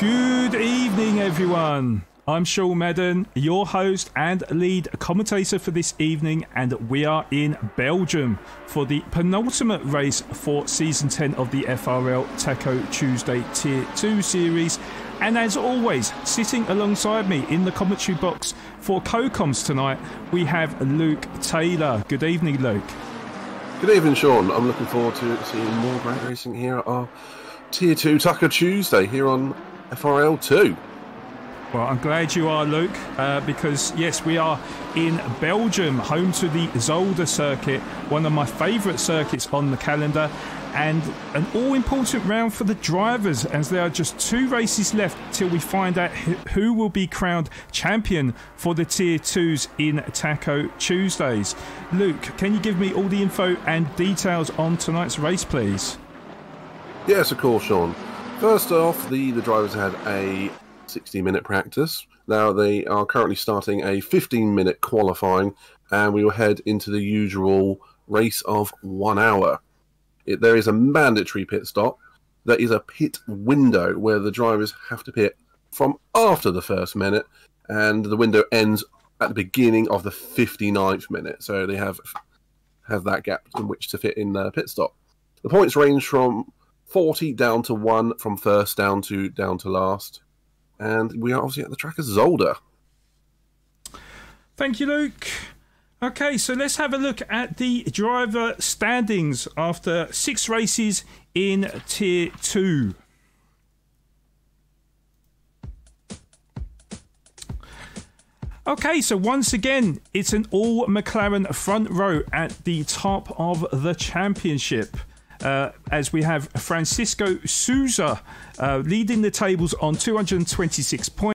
Good evening, everyone. I'm Sean Madden, your host and lead commentator for this evening, and we are in Belgium for the penultimate race for Season 10 of the FRL Taco Tuesday Tier 2 series. And as always, sitting alongside me in the commentary box for co-coms tonight, we have Luke Taylor. Good evening, Luke. Good evening, Sean. I'm looking forward to seeing more great racing here at our Tier 2 Taco Tuesday here on FRL 2. Well, I'm glad you are, Luke, because, yes, we are in Belgium, home to the Zolder circuit, one of my favourite circuits on the calendar, and an all-important round for the drivers, as there are just 2 races left till we find out who will be crowned champion for the Tier 2s in Taco Tuesdays. Luke, can you give me all the info and details on tonight's race, please? Yes, of course, Sean. First off, the drivers had a 60-minute practice. Now they are currently starting a 15-minute qualifying, and we will head into the usual race of 1 hour. There is a mandatory pit stop. There is a pit window where the drivers have to pit from after the first minute, and the window ends at the beginning of the 59th minute, so they have that gap in which to fit in the pit stop. The points range from 40 down to 1, from first down to last. And we are obviously at the track of Zolder. Thank you, Luke. Okay, so let's have a look at the driver standings after 6 races in Tier 2. Okay, so once again, it's an all McLaren front row at the top of the championship. As we have Francisco Souza leading the tables on 226 points.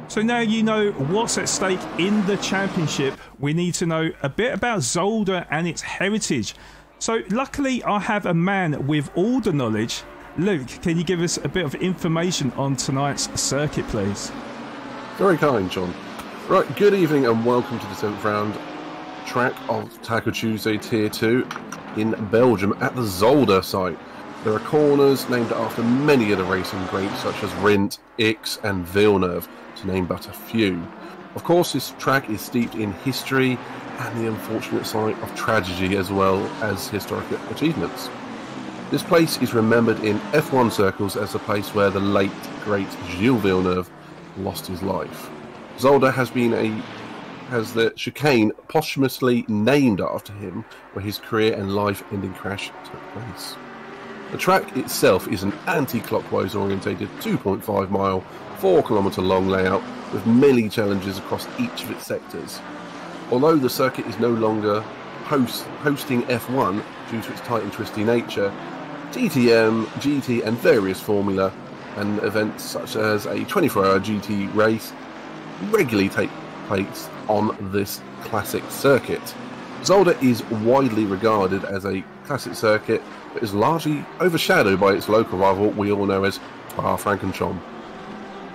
So now you know what's at stake in the championship. We need to know a bit about Zolder and its heritage. So luckily I have a man with all the knowledge. Luke, can you give us a bit of information on tonight's circuit, please? Very kind, John. Right, good evening and welcome to the 7th round track of Taco Tuesday Tier 2 in Belgium at the Zolder site. There are corners named after many of the racing greats such as Rindt, Ix and Villeneuve, to name but a few. Of course, this track is steeped in history and the unfortunate side of tragedy as well as historic achievements. This place is remembered in F1 circles as the place where the late, great Gilles Villeneuve lost his life. Zolder has the chicane posthumously named after him, where his career and life-ending crash took place. The track itself is an anti-clockwise orientated 2.5 mile, 4 kilometre long layout with many challenges across each of its sectors. Although the circuit is no longer hosting F1 due to its tight and twisty nature, DTM, GT and various Formula, and events such as a 24-hour GT race regularly take place on this classic circuit. Zolder is widely regarded as a classic circuit, but is largely overshadowed by its local rival we all know as Spa-Francorchamps.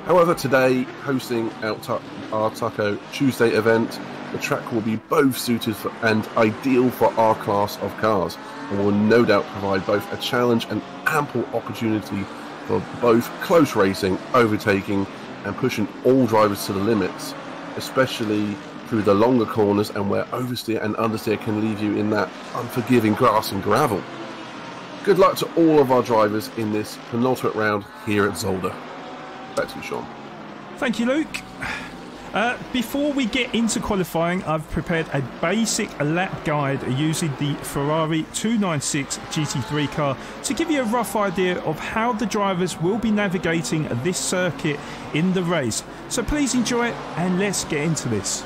However, today, hosting our Taco Tuesday event, the track will be both suited for and ideal for our class of cars, and will no doubt provide both a challenge and ample opportunity for both close racing, overtaking, and pushing all drivers to the limits, especially through the longer corners and where oversteer and understeer can leave you in that unforgiving grass and gravel. Good luck to all of our drivers in this penultimate round here at Zolder. Back to you, Sean. Thank you, Luke. Before we get into qualifying, I've prepared a basic lap guide using the Ferrari 296 GT3 car to give you a rough idea of how the drivers will be navigating this circuit in the race. So please enjoy it and let's get into this.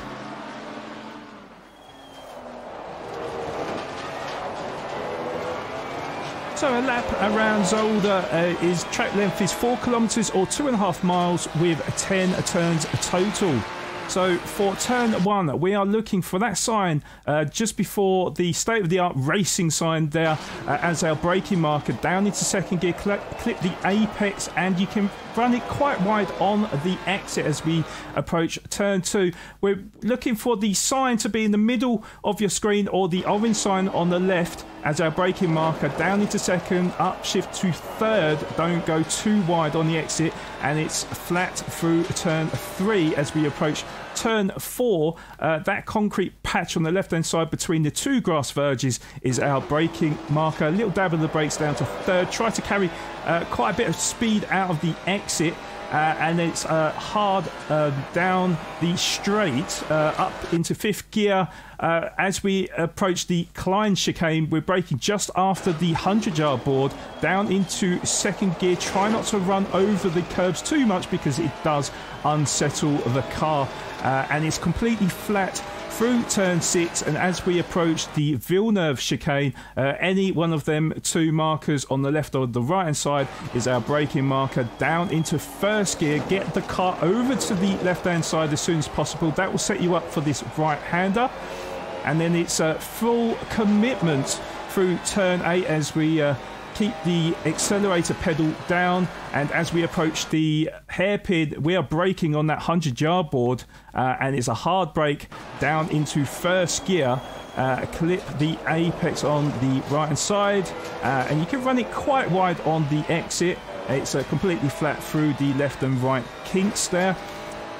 So a lap around Zolder is track length is 4 kilometres or 2.5 miles with 10 turns total. So for turn 1, we are looking for that sign just before the state-of-the-art racing sign there as our braking marker down into second gear, clip the apex, and you can run it quite wide on the exit as we approach turn 2. We're looking for the sign to be in the middle of your screen or the orange sign on the left as our braking marker down into second, up shift to third, don't go too wide on the exit, and it's flat through turn 3 as we approach turn 4. That concrete patch on the left hand side between the two grass verges is our braking marker. A little dab of the brakes down to third, try to carry quite a bit of speed out of the exit. And it's hard down the straight up into 5th gear. As we approach the Klein chicane, we're braking just after the 100-yard board down into 2nd gear. Try not to run over the curbs too much because it does unsettle the car. And it's completely flat through turn 6, and as we approach the Villeneuve chicane, any one of them two markers on the left or the right hand side is our braking marker down into 1st gear. Get the car over to the left hand side as soon as possible. That will set you up for this right hander, and then it's full commitment through turn 8 as we keep the accelerator pedal down, and as we approach the hairpin we are braking on that 100-yard board, and it's a hard brake down into 1st gear. Clip the apex on the right hand side, and you can run it quite wide on the exit. It's completely flat through the left and right kinks there,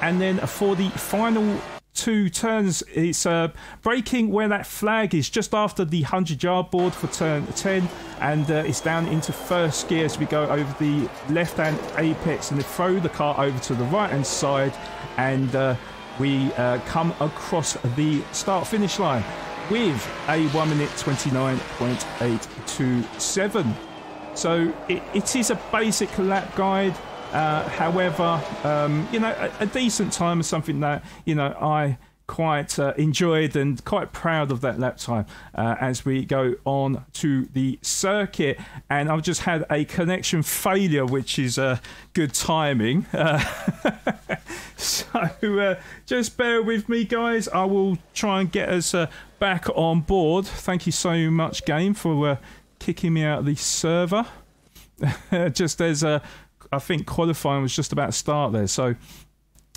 and then for the final 2 turns, it's braking where that flag is just after the 100-yard board for turn 10, and it's down into 1st gear as we go over the left hand apex and then throw the car over to the right hand side, and we come across the start finish line with a 1 minute 29.827. So it is a basic lap guide. However, you know, a decent time is something that, you know, I quite enjoyed and quite proud of that lap time as we go on to the circuit. And I've just had a connection failure, which is good timing. So just bear with me, guys. I will try and get us back on board. Thank you so much, game, for kicking me out of the server. Just as I think qualifying was just about to start there, so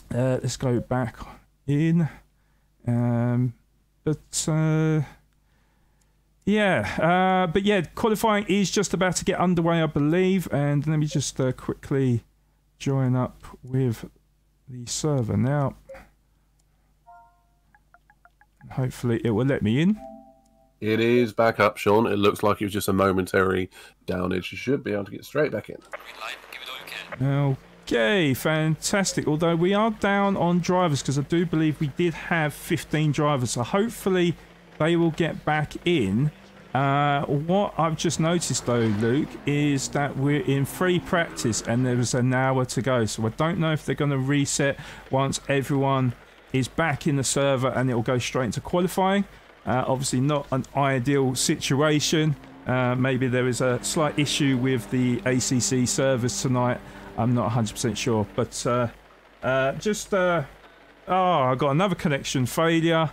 let's go back in. But yeah, qualifying is just about to get underway, I believe, and let me just quickly join up with the server now. Hopefully it will let me in. It is back up, Sean. It looks like it was just a momentary downage. You should be able to get straight back in. Okay, fantastic. Although we are down on drivers because I do believe we did have 15 drivers. So hopefully they will get back in. What I've just noticed though, Luke, is that we're in free practice and there's an hour to go. So I don't know if they're going to reset once everyone is back in the server and it will go straight into qualifying. Obviously not an ideal situation. Maybe there is a slight issue with the ACC servers tonight. I'm not 100% sure, but I got another connection failure,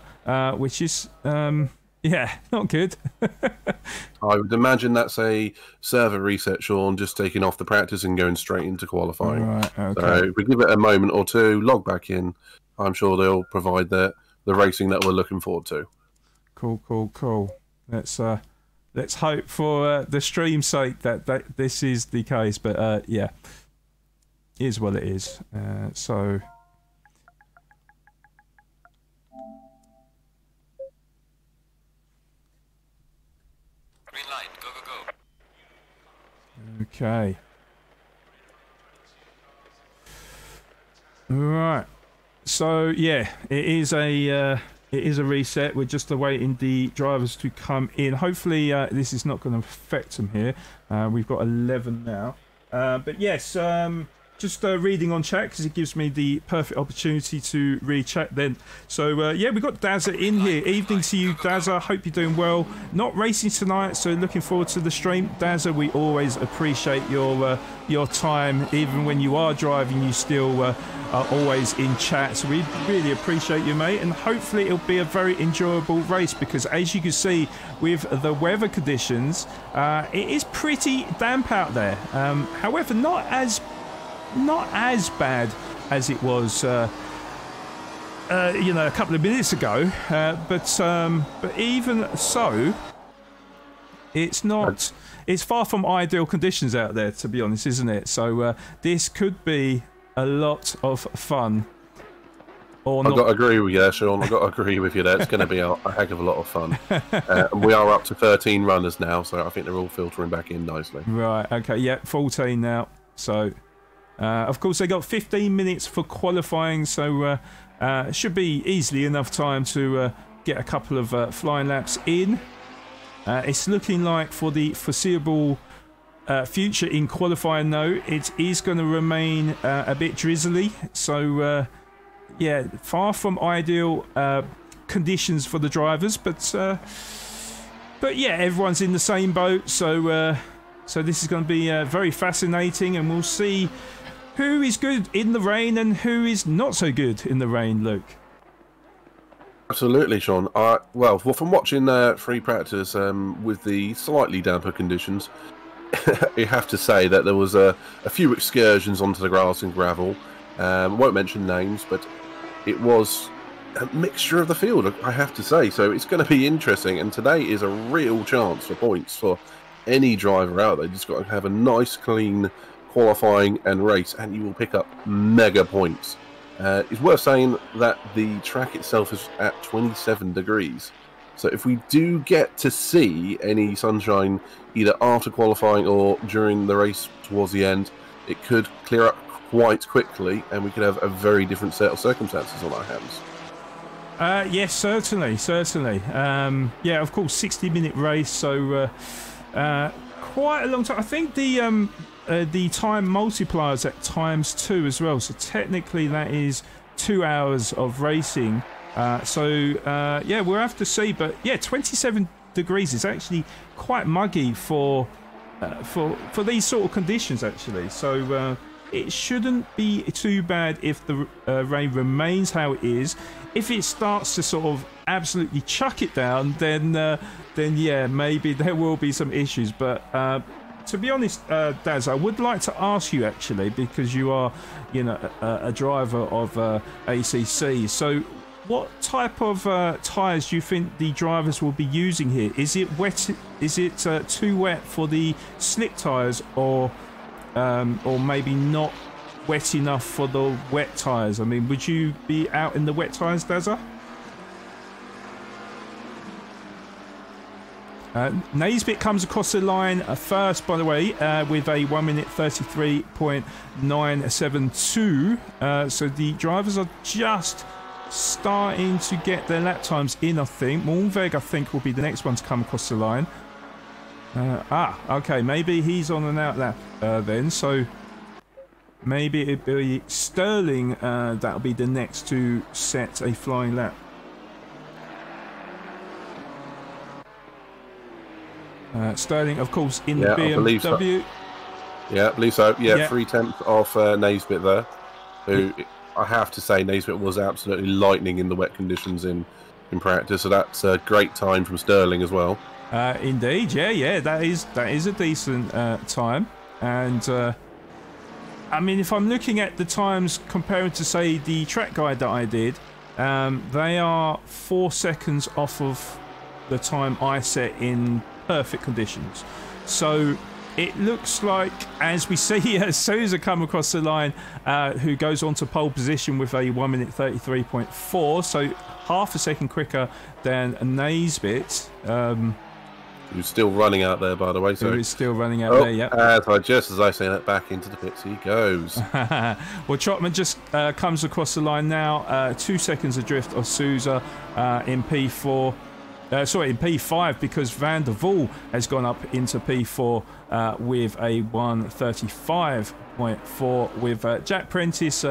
which is yeah, not good. I would imagine that's a server reset, Sean, just taking off the practice and going straight into qualifying. Right, okay. So if we give it a moment or two, log back in, I'm sure they'll provide the racing that we're looking forward to. Cool. Let's hope for the stream's sake that this is the case, but yeah, it is what it is. So. Green light, go. Okay. Right. So yeah, it is a reset. We're just awaiting the drivers to come in. Hopefully, this is not going to affect them here. We've got 11 now. But yes, just reading on chat because it gives me the perfect opportunity to read chat then. So yeah, we've got Dazza in here. Evening to you, Dazza. Hope you're doing well. Not racing tonight, so looking forward to the stream. Dazza, we always appreciate your time. Even when you are driving, you still are always in chat. So we really appreciate you, mate. And hopefully it'll be a very enjoyable race because as you can see with the weather conditions, it is pretty damp out there. However, not as bad as it was a couple of minutes ago, but even so, it's far from ideal conditions out there, to be honest, isn't it? So this could be a lot of fun. I've got to agree with you there, Sean. I've got to agree with you there. It's going to be a heck of a lot of fun. And we are up to 13 runners now, so I think they're all filtering back in nicely. Right, okay, yeah, 14 now. So of course, they got 15 minutes for qualifying, so should be easily enough time to get a couple of flying laps in. It's looking like for the foreseeable future in qualifying, though, it is going to remain a bit drizzly. So, yeah, far from ideal conditions for the drivers, but yeah, everyone's in the same boat. So, so this is going to be very fascinating, and we'll see who is good in the rain and who is not so good in the rain, Luke. Absolutely, Sean. Well, from watching free practice with the slightly damper conditions, you have to say that there was a few excursions onto the grass and gravel. Won't mention names, but it was a mixture of the field, I have to say. So it's going to be interesting, and today is a real chance for points for any driver out there. Just got to have a nice, clean qualifying and race, and you will pick up mega points. It's worth saying that the track itself is at 27 degrees. So if we do get to see any sunshine either after qualifying or during the race towards the end, it could clear up quite quickly and we could have a very different set of circumstances on our hands. Yes, certainly. Yeah, of course, 60-minute race, so quite a long time. I think the time multiplier is at ×2 as well, so technically that is 2 hours of racing. Yeah, we'll have to see, but yeah, 27 degrees is actually quite muggy for these sort of conditions, actually. So it shouldn't be too bad if the rain remains how it is. If it starts to sort of absolutely chuck it down, then yeah, maybe there will be some issues. But to be honest, Daz, I would like to ask you actually, because you are, a driver of ACC. So, what type of tyres do you think the drivers will be using here? Is it wet? Is it too wet for the slick tyres, or maybe not wet enough for the wet tyres? I mean, would you be out in the wet tyres, Dazza? Naisbitt comes across the line first, by the way, with a 1 minute 33.972. So the drivers are just starting to get their lap times in, I think. Malmveg, I think, will be the next one to come across the line. Okay, maybe he's on an out lap then. So maybe it'll be Sterling that'll be the next to set a flying lap. Sterling, of course, in the Yeah, I believe BMW. so. Yeah, I believe so. Yeah, Yeah. 3/10 off Naisbitt there, who I have to say Naisbitt was absolutely lightning in the wet conditions in practice. So that's a great time from Sterling as well. Indeed, yeah, that is a decent time, and I mean, if I'm looking at the times comparing to say the track guide that I did, they are 4 seconds off of the time I set in perfect conditions. So it looks like, as we see Sousa come across the line, who goes on to pole position with a 1:33.4, so half a second quicker than Naisbitt. Who's still running out there, by the way. So who is still running out there, yeah. Just as I say that, back into the pits he goes. Well, Trotman just comes across the line now. 2 seconds adrift of Sousa in P4. In P5, because Van der Waal has gone up into P4 with a 1:35.4, with Jack Prentice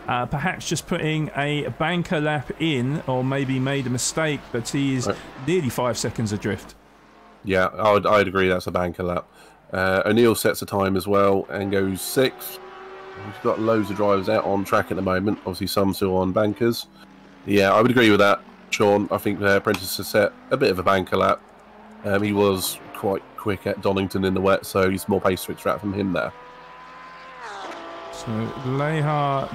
perhaps just putting a banker lap in, or maybe made a mistake, but he is nearly 5 seconds adrift. Yeah, I'd agree that's a banker lap. O'Neill sets a time as well and goes 6th. We've got loads of drivers out on track at the moment, obviously some still on bankers. Yeah, I would agree with that, Sean. I think Prentice has set a bit of a banker lap. He was quite quick at Donington in the wet, so he's more pace to extract from him there. So Lehar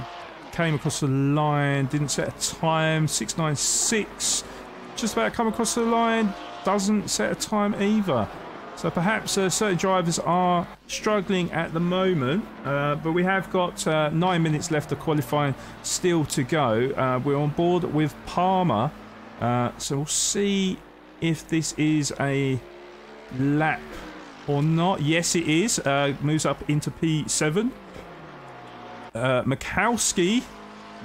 came across the line, didn't set a time, 6:96. Just about come across the line, doesn't set a time either. So perhaps certain drivers are struggling at the moment, but we have got 9 minutes left of qualifying still to go. We're on board with Palmer, so we'll see if this is a lap or not. Yes, it is. Moves up into P7. Mikowski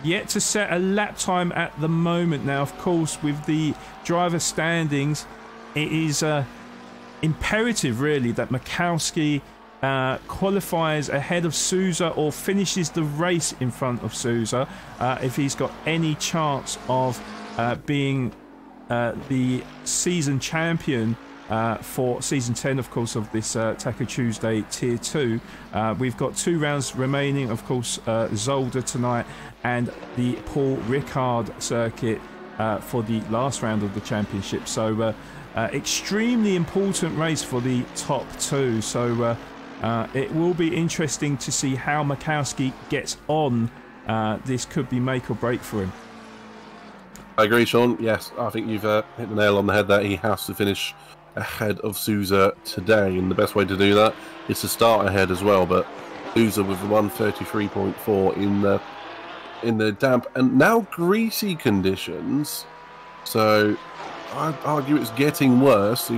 yet to set a lap time at the moment. Now, of course, with the driver standings, it is imperative really that Mikowski qualifies ahead of Sousa or finishes the race in front of Sousa if he's got any chance of being the season champion for season 10, of course, of this Taco Tuesday Tier 2. We've got 2 rounds remaining, of course, Zolder tonight and the Paul Ricard circuit for the last round of the championship. So extremely important race for the top 2. So it will be interesting to see how Mikowski gets on. This could be make or break for him. I agree, Sean. Yes, I think you've hit the nail on the head there. He has to finish ahead of Sousa today, and the best way to do that is to start ahead as well. But Sousa with 1:33.4 in the damp and now greasy conditions, so I'd argue it's getting worse.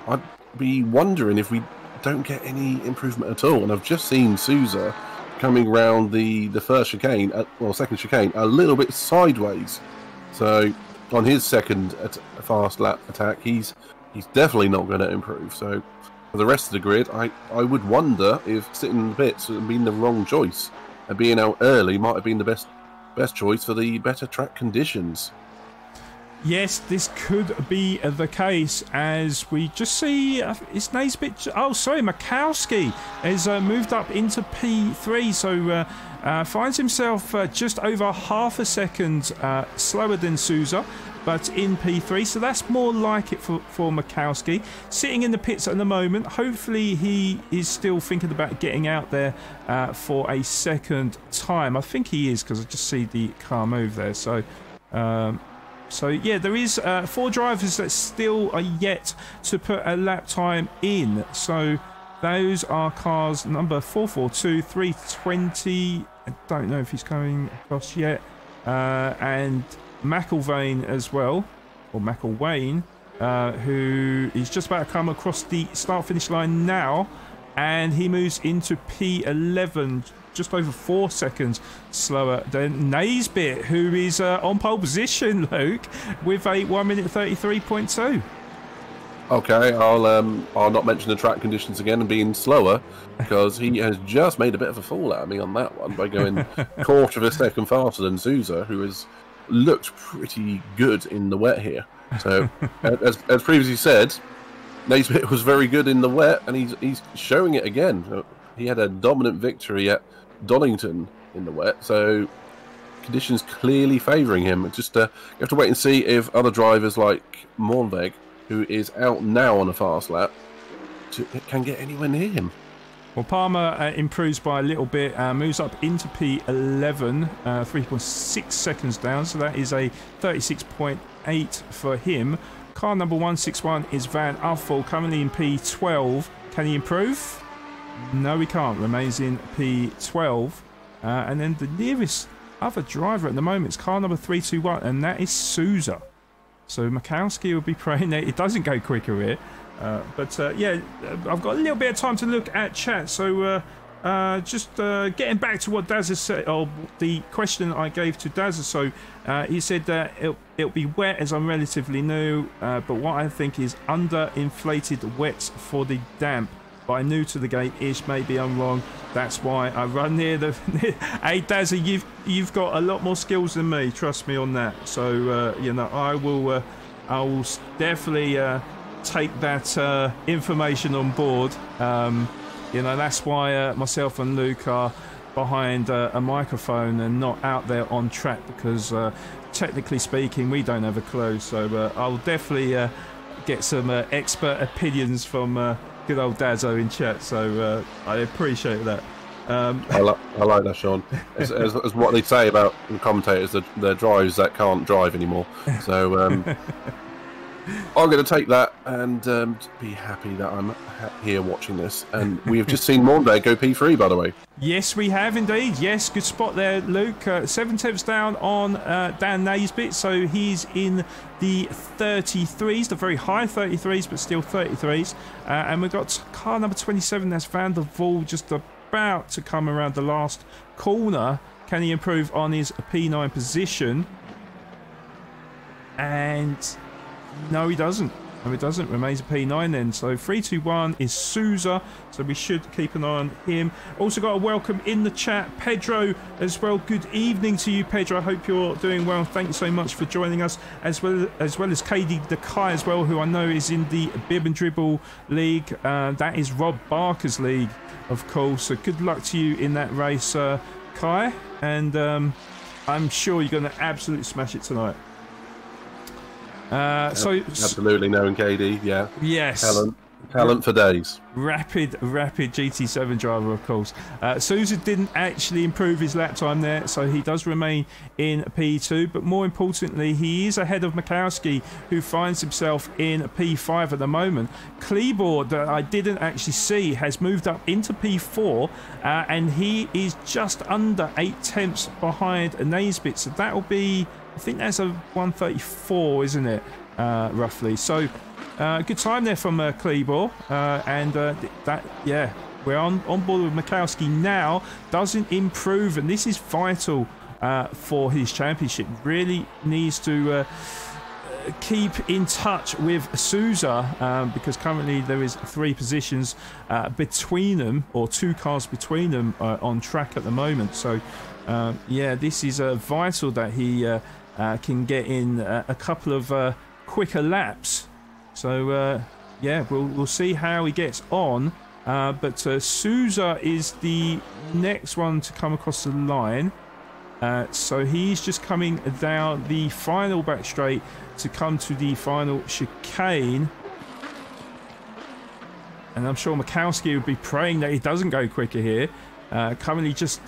I'd be wondering if we don't get any improvement at all. And I've just seen Sousa coming round the first chicane, second chicane, a little bit sideways. So on his second fast lap attack, he's definitely not going to improve. So for the rest of the grid, I would wonder if sitting in the pits would have been the wrong choice. And being out early might have been the best choice for the better track conditions. Yes, this could be the case, as we just see it's Naisbitt. Oh, sorry, Mikowski has moved up into P3, so finds himself just over half a second slower than Sousa, but in P3, so that's more like it for Mikowski. Sitting in the pits at the moment, hopefully he is still thinking about getting out there for a second time. I think he is, because I just see the car move there, so... So yeah, there is 4 drivers that still are yet to put a lap time in. So those are cars number 442, 320. I don't know if he's coming across yet. And McIlvain as well, or McIlwain, who is just about to come across the start-finish line now. And he moves into P11, just over 4 seconds slower than Naisbitt, who is on pole position, Luke, with a 1:33.2. Okay, I'll not mention the track conditions again and being slower, because he has just made a bit of a fool out of me on that one by going quarter of a second faster than Sousa, who has looked pretty good in the wet here. So, as previously said, Naismith was very good in the wet, and he's showing it again. He had a dominant victory at Donington in the wet, so conditions clearly favouring him. Just you have to wait and see if other drivers like Mornveg, who is out now on a fast lap, can get anywhere near him. Well, Palmer improves by a little bit, moves up into P11, 3.6 seconds down, so that is a 36.8 for him. Car number 161 is Van Uffel, currently in P12. Can he improve? No, he can't. Remains in P12. And then the nearest other driver at the moment is car number 321, and that is Souza. So Mikowski will be praying that it doesn't go quicker here. Yeah, I've got a little bit of time to look at chat, so just getting back to what Daz has said, or the question I gave to Daz. So he said that it'll be wet as I'm relatively new, but what I think is under-inflated wets for the damp. But I'm new to the game-ish, maybe I'm wrong. That's why I run near the... Hey, Dazza, you've got a lot more skills than me, trust me on that. So, you know, I will definitely take that information on board. You know, that's why myself and Luke are behind a microphone and not out there on track, because technically speaking, we don't have a clue. So I'll definitely get some expert opinions from good old Dazzo in chat. So I appreciate that. I like that, Sean. As what they say about the commentators, the drivers that can't drive anymore. So I'm going to take that and be happy that I'm here watching this. And we have just seen Mornberg go P3, by the way. Yes, we have indeed. Yes, good spot there, Luke. 7 tenths down on Dan Naisbitt, so he's in the 33s, the very high 33s, but still 33s. And we've got car number 27, that's Van der Voel, just about to come around the last corner. Can he improve on his P9 position? And no, he doesn't. No, he doesn't. Remains a P9 then. So 321 is Souza. So we should keep an eye on him. Also got a welcome in the chat, Pedro as well. Good evening to you, Pedro. I hope you're doing well. Thank you so much for joining us, as well as KD Dekai as well, who I know is in the Bib and Dribble League. That is Rob Barker's league, of course. So good luck to you in that race, Kai. And I'm sure you're going to absolutely smash it tonight. Absolutely knowing KD, yeah. Yes. Talent for days. Rapid GT7 driver, of course. Souza didn't actually improve his lap time there, so he does remain in P2. But more importantly, he is ahead of Mikowski, who finds himself in P5 at the moment. Kleber, that I didn't actually see, has moved up into P4, and he is just under 8 tenths behind Naisbitt. So that will be, I think that's a 134, isn't it? Roughly. So good time there from Kleber, and that, yeah, we're on board with Mikowski now. Doesn't improve, and this is vital for his championship. Really needs to keep in touch with Souza, because currently there is 3 positions between them, or 2 cars between them on track at the moment. So yeah, this is vital that he can get in a couple of quicker laps. So yeah, we'll see how he gets on. But Souza is the next one to come across the line. So he's just coming down the final back straight to come to the final chicane. And I'm sure Mikowski would be praying that he doesn't go quicker here. Currently just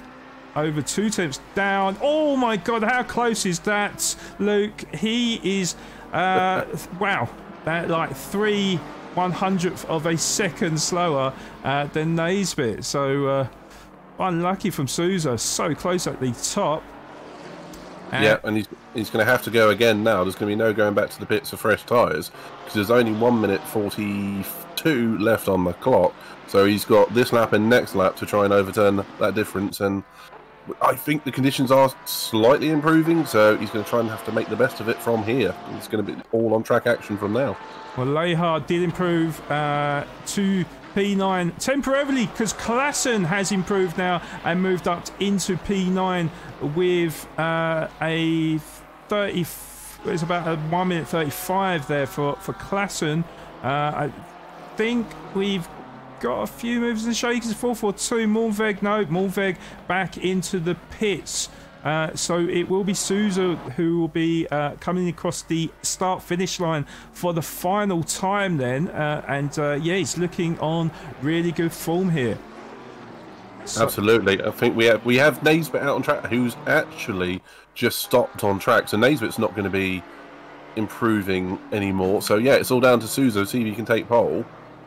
over 2 tenths down. Oh my God, how close is that, Luke? He is, wow, that like 3/100th of a second slower than Naisbitt. So unlucky from Souza, so close at the top. Yeah, and he's going to have to go again now. There's going to be no going back to the pits for fresh tyres, because there's only 1 minute 42 left on the clock. So he's got this lap and next lap to try and overturn that difference. And I think the conditions are slightly improving, so he's going to try and have to make the best of it from here. It's going to be all on track action from now. Well, Lehard did improve to P9 temporarily, because Klassen has improved now and moved up into P9 with a 30. It's about a 1 minute 35 there for Klassen. think we've got a few moves in the show. You can 4-4-2. Mornveg, no. Mornveg back into the pits. So it will be Souza who will be coming across the start-finish line for the final time then. Yeah, he's looking on really good form here. So, absolutely. I think we have Naisbit out on track, who's actually just stopped on track. So Naisbit's not going to be improving anymore. So yeah, it's all down to Souza. See if he can take pole.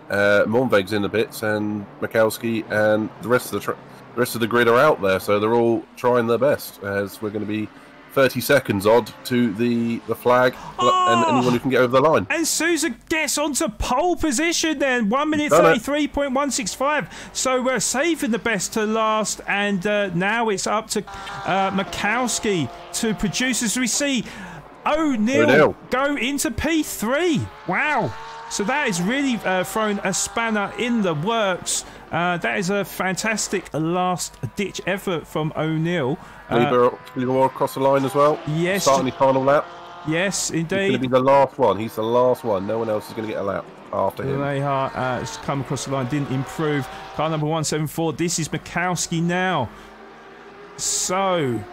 Mornveg's in the pits, and Mikowski and the rest of the grid are out there. So they're all trying their best. As we're going to be 30 seconds odd to the flag and anyone who can get over the line. And Souza gets onto pole position then. 1 minute 33.165. So we're saving the best to last. And now it's up to Mikowski to produce, as we see O'Neill go into P3. Wow. So that has really thrown a spanner in the works. That is a fantastic last-ditch effort from O'Neill. Lieber across the line as well. Yes. Starting his final lap. Yes, indeed. He's going to be the last one. He's the last one. No one else is going to get a lap after him. Lehar has come across the line, didn't improve. Car number 174. This is Mikowski now. So,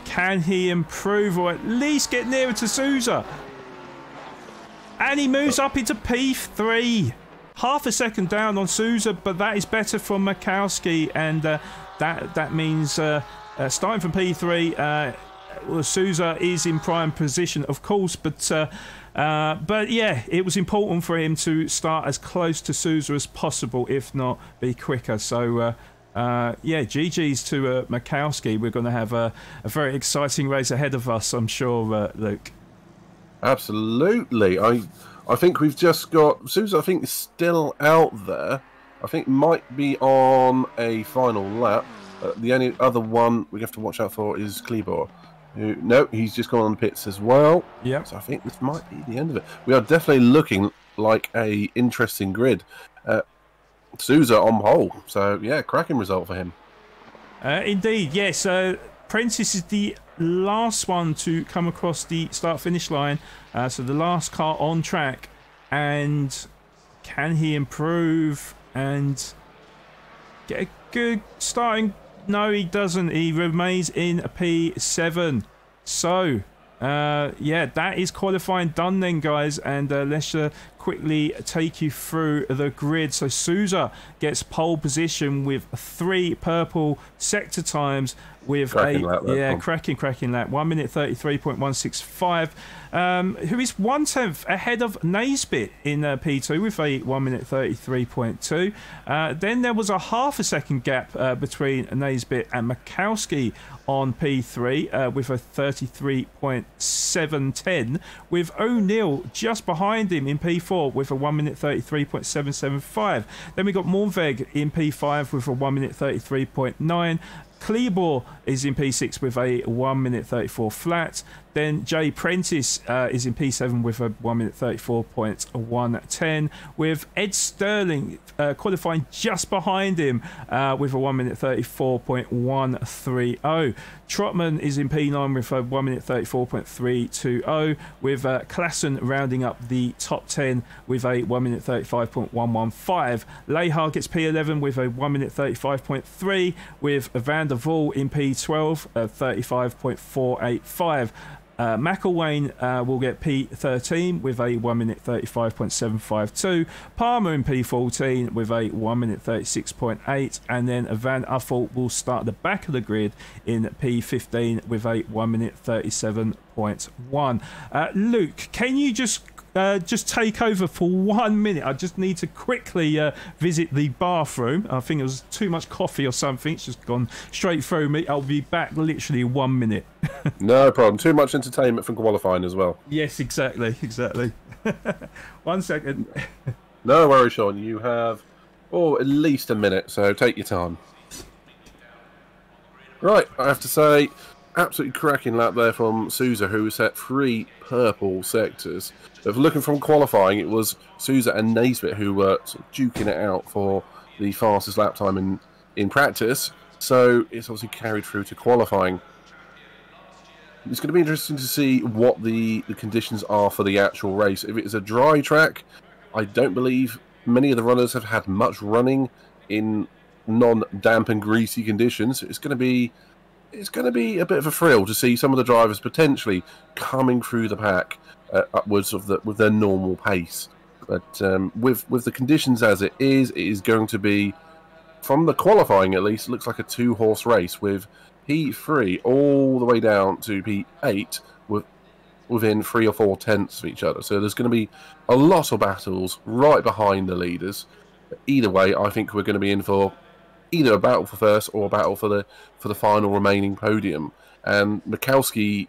can he improve or at least get nearer to Souza? And he moves up into P3. Half a second down on Souza, but that is better for Mikowski. And that means starting from P3, well, Souza is in prime position, of course. But yeah, it was important for him to start as close to Souza as possible, if not be quicker. So, yeah, GG's to Mikowski. We're going to have a very exciting race ahead of us, I'm sure, Luke. Absolutely. I think we've just got Souza. I think is still out there. I think might be on a final lap. The only other one we have to watch out for is Kleber. No, he's just gone on the pits as well. Yeah. So I think this might be the end of it. We are definitely looking like a interesting grid. Souza on pole. So yeah, cracking result for him. Indeed, yes. Prentice is the last one to come across the start-finish line. So the last car on track. And can he improve and get a good starting? No, he doesn't. He remains in P7. So, yeah, that is qualifying done then, guys. And let's quickly take you through the grid. So Souza gets pole position with 3 purple sector times with cracking lap. 1 minute 33.165. Who is 1/10 ahead of Naisbit in P2 with a 1 minute 33.2. Then there was a half a second gap between Naisbit and Mikowski on P3 with a 33.710, with O'Neill just behind him in P4 with a 1 minute 33.775. Then we got Mornveg in P5 with a 1 minute 33.9. Kleber is in P6 with a 1 minute 34 flat. Then Jay Prentice is in P7 with a 1 minute 34.110, with Ed Sterling qualifying just behind him with a 1 minute 34.130. Trotman is in P9 with a 1 minute 34.320, with Klassen rounding up the top 10 with a 1 minute 35.115. Lehar gets P11 with a 1 minute 35.3, with Van der Waal in P12 35.485. McElwain will get P13 with a 1 minute 35.752. Palmer in P14 with a 1 minute 36.8. And then Van Uffel will start at the back of the grid in P15 with a 1 minute 37.1. Luke, can you just take over for 1 minute? I just need to quickly visit the bathroom. I think it was too much coffee or something. It's just gone straight through me. I'll be back literally 1 minute. No problem. Too much entertainment from qualifying as well. Yes, exactly. 1 second. No worries, Sean. You have at least a minute, so take your time. Right, I have to say, absolutely cracking lap there from Souza, who set 3 purple sectors. If looking from qualifying, it was Souza and Naisbit who were sort of duking it out for the fastest lap time in practice. So it's obviously carried through to qualifying. It's going to be interesting to see what the conditions are for the actual race. If it is a dry track, I don't believe Many of the runners have had much running in non-damp and greasy conditions. It's going to be a bit of a thrill to see some of the drivers potentially coming through the pack upwards of with their normal pace. But with the conditions as it is going to be, from the qualifying at least, it looks like a 2-horse race with P3 all the way down to P8 within 3 or 4 tenths of each other. So there's going to be a lot of battles right behind the leaders. Either way, I think we're going to be in for either a battle for first or a battle for the final remaining podium. And Mikowski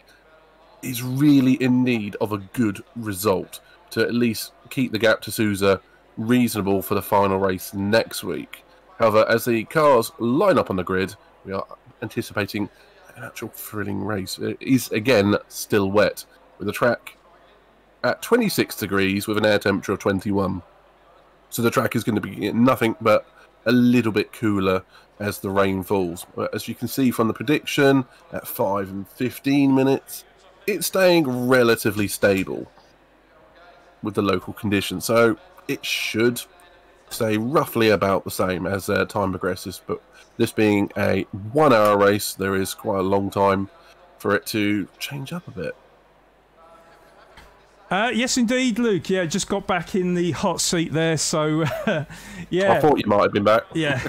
is really in need of a good result to at least keep the gap to Sousa reasonable for the final race next week. However, as the cars line up on the grid, we are anticipating an actual thrilling race. It is, again, still wet, with the track at 26 degrees with an air temperature of 21. So the track is going to be nothing but a little bit cooler as the rain falls. But as you can see from the prediction, at 5 and 15 minutes, it's staying relatively stable with the local conditions. So it should stay roughly about the same as time progresses. But this being a 1-hour race, there is quite a long time for it to change up a bit. Yes, indeed, Luke. Yeah, just got back in the hot seat there, so yeah. I thought you might have been back. Yeah.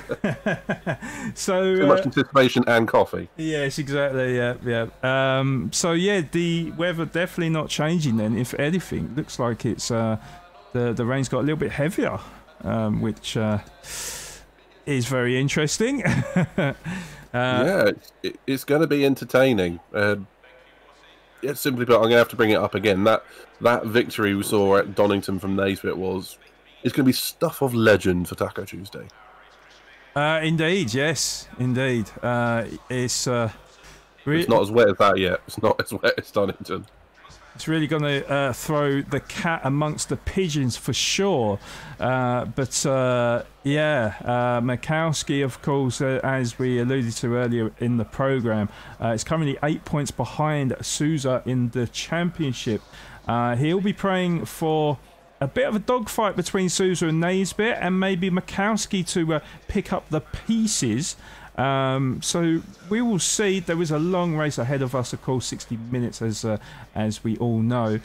So too much anticipation and coffee. Yes, exactly. Yeah. So yeah, the weather definitely not changing. Then, if anything, looks like it's the rain's got a little bit heavier, which is very interesting. Yeah, it's going to be entertaining. Yeah, simply put, I'm going to have to bring it up again. That victory we saw at Donington from Naismith it's going to be stuff of legend for Taco Tuesday. Indeed, yes, indeed. It's not as wet as that yet. It's not as wet as Donington. It's really going to throw the cat amongst the pigeons for sure. Yeah, Mikowski, of course, as we alluded to earlier in the programme, is currently 8 points behind Sousa in the championship. He'll be praying for a bit of a dogfight between Sousa and Naismith, and maybe Mikowski to pick up the pieces. So we will see. There is a long race ahead of us, of course, 60 minutes as we all know.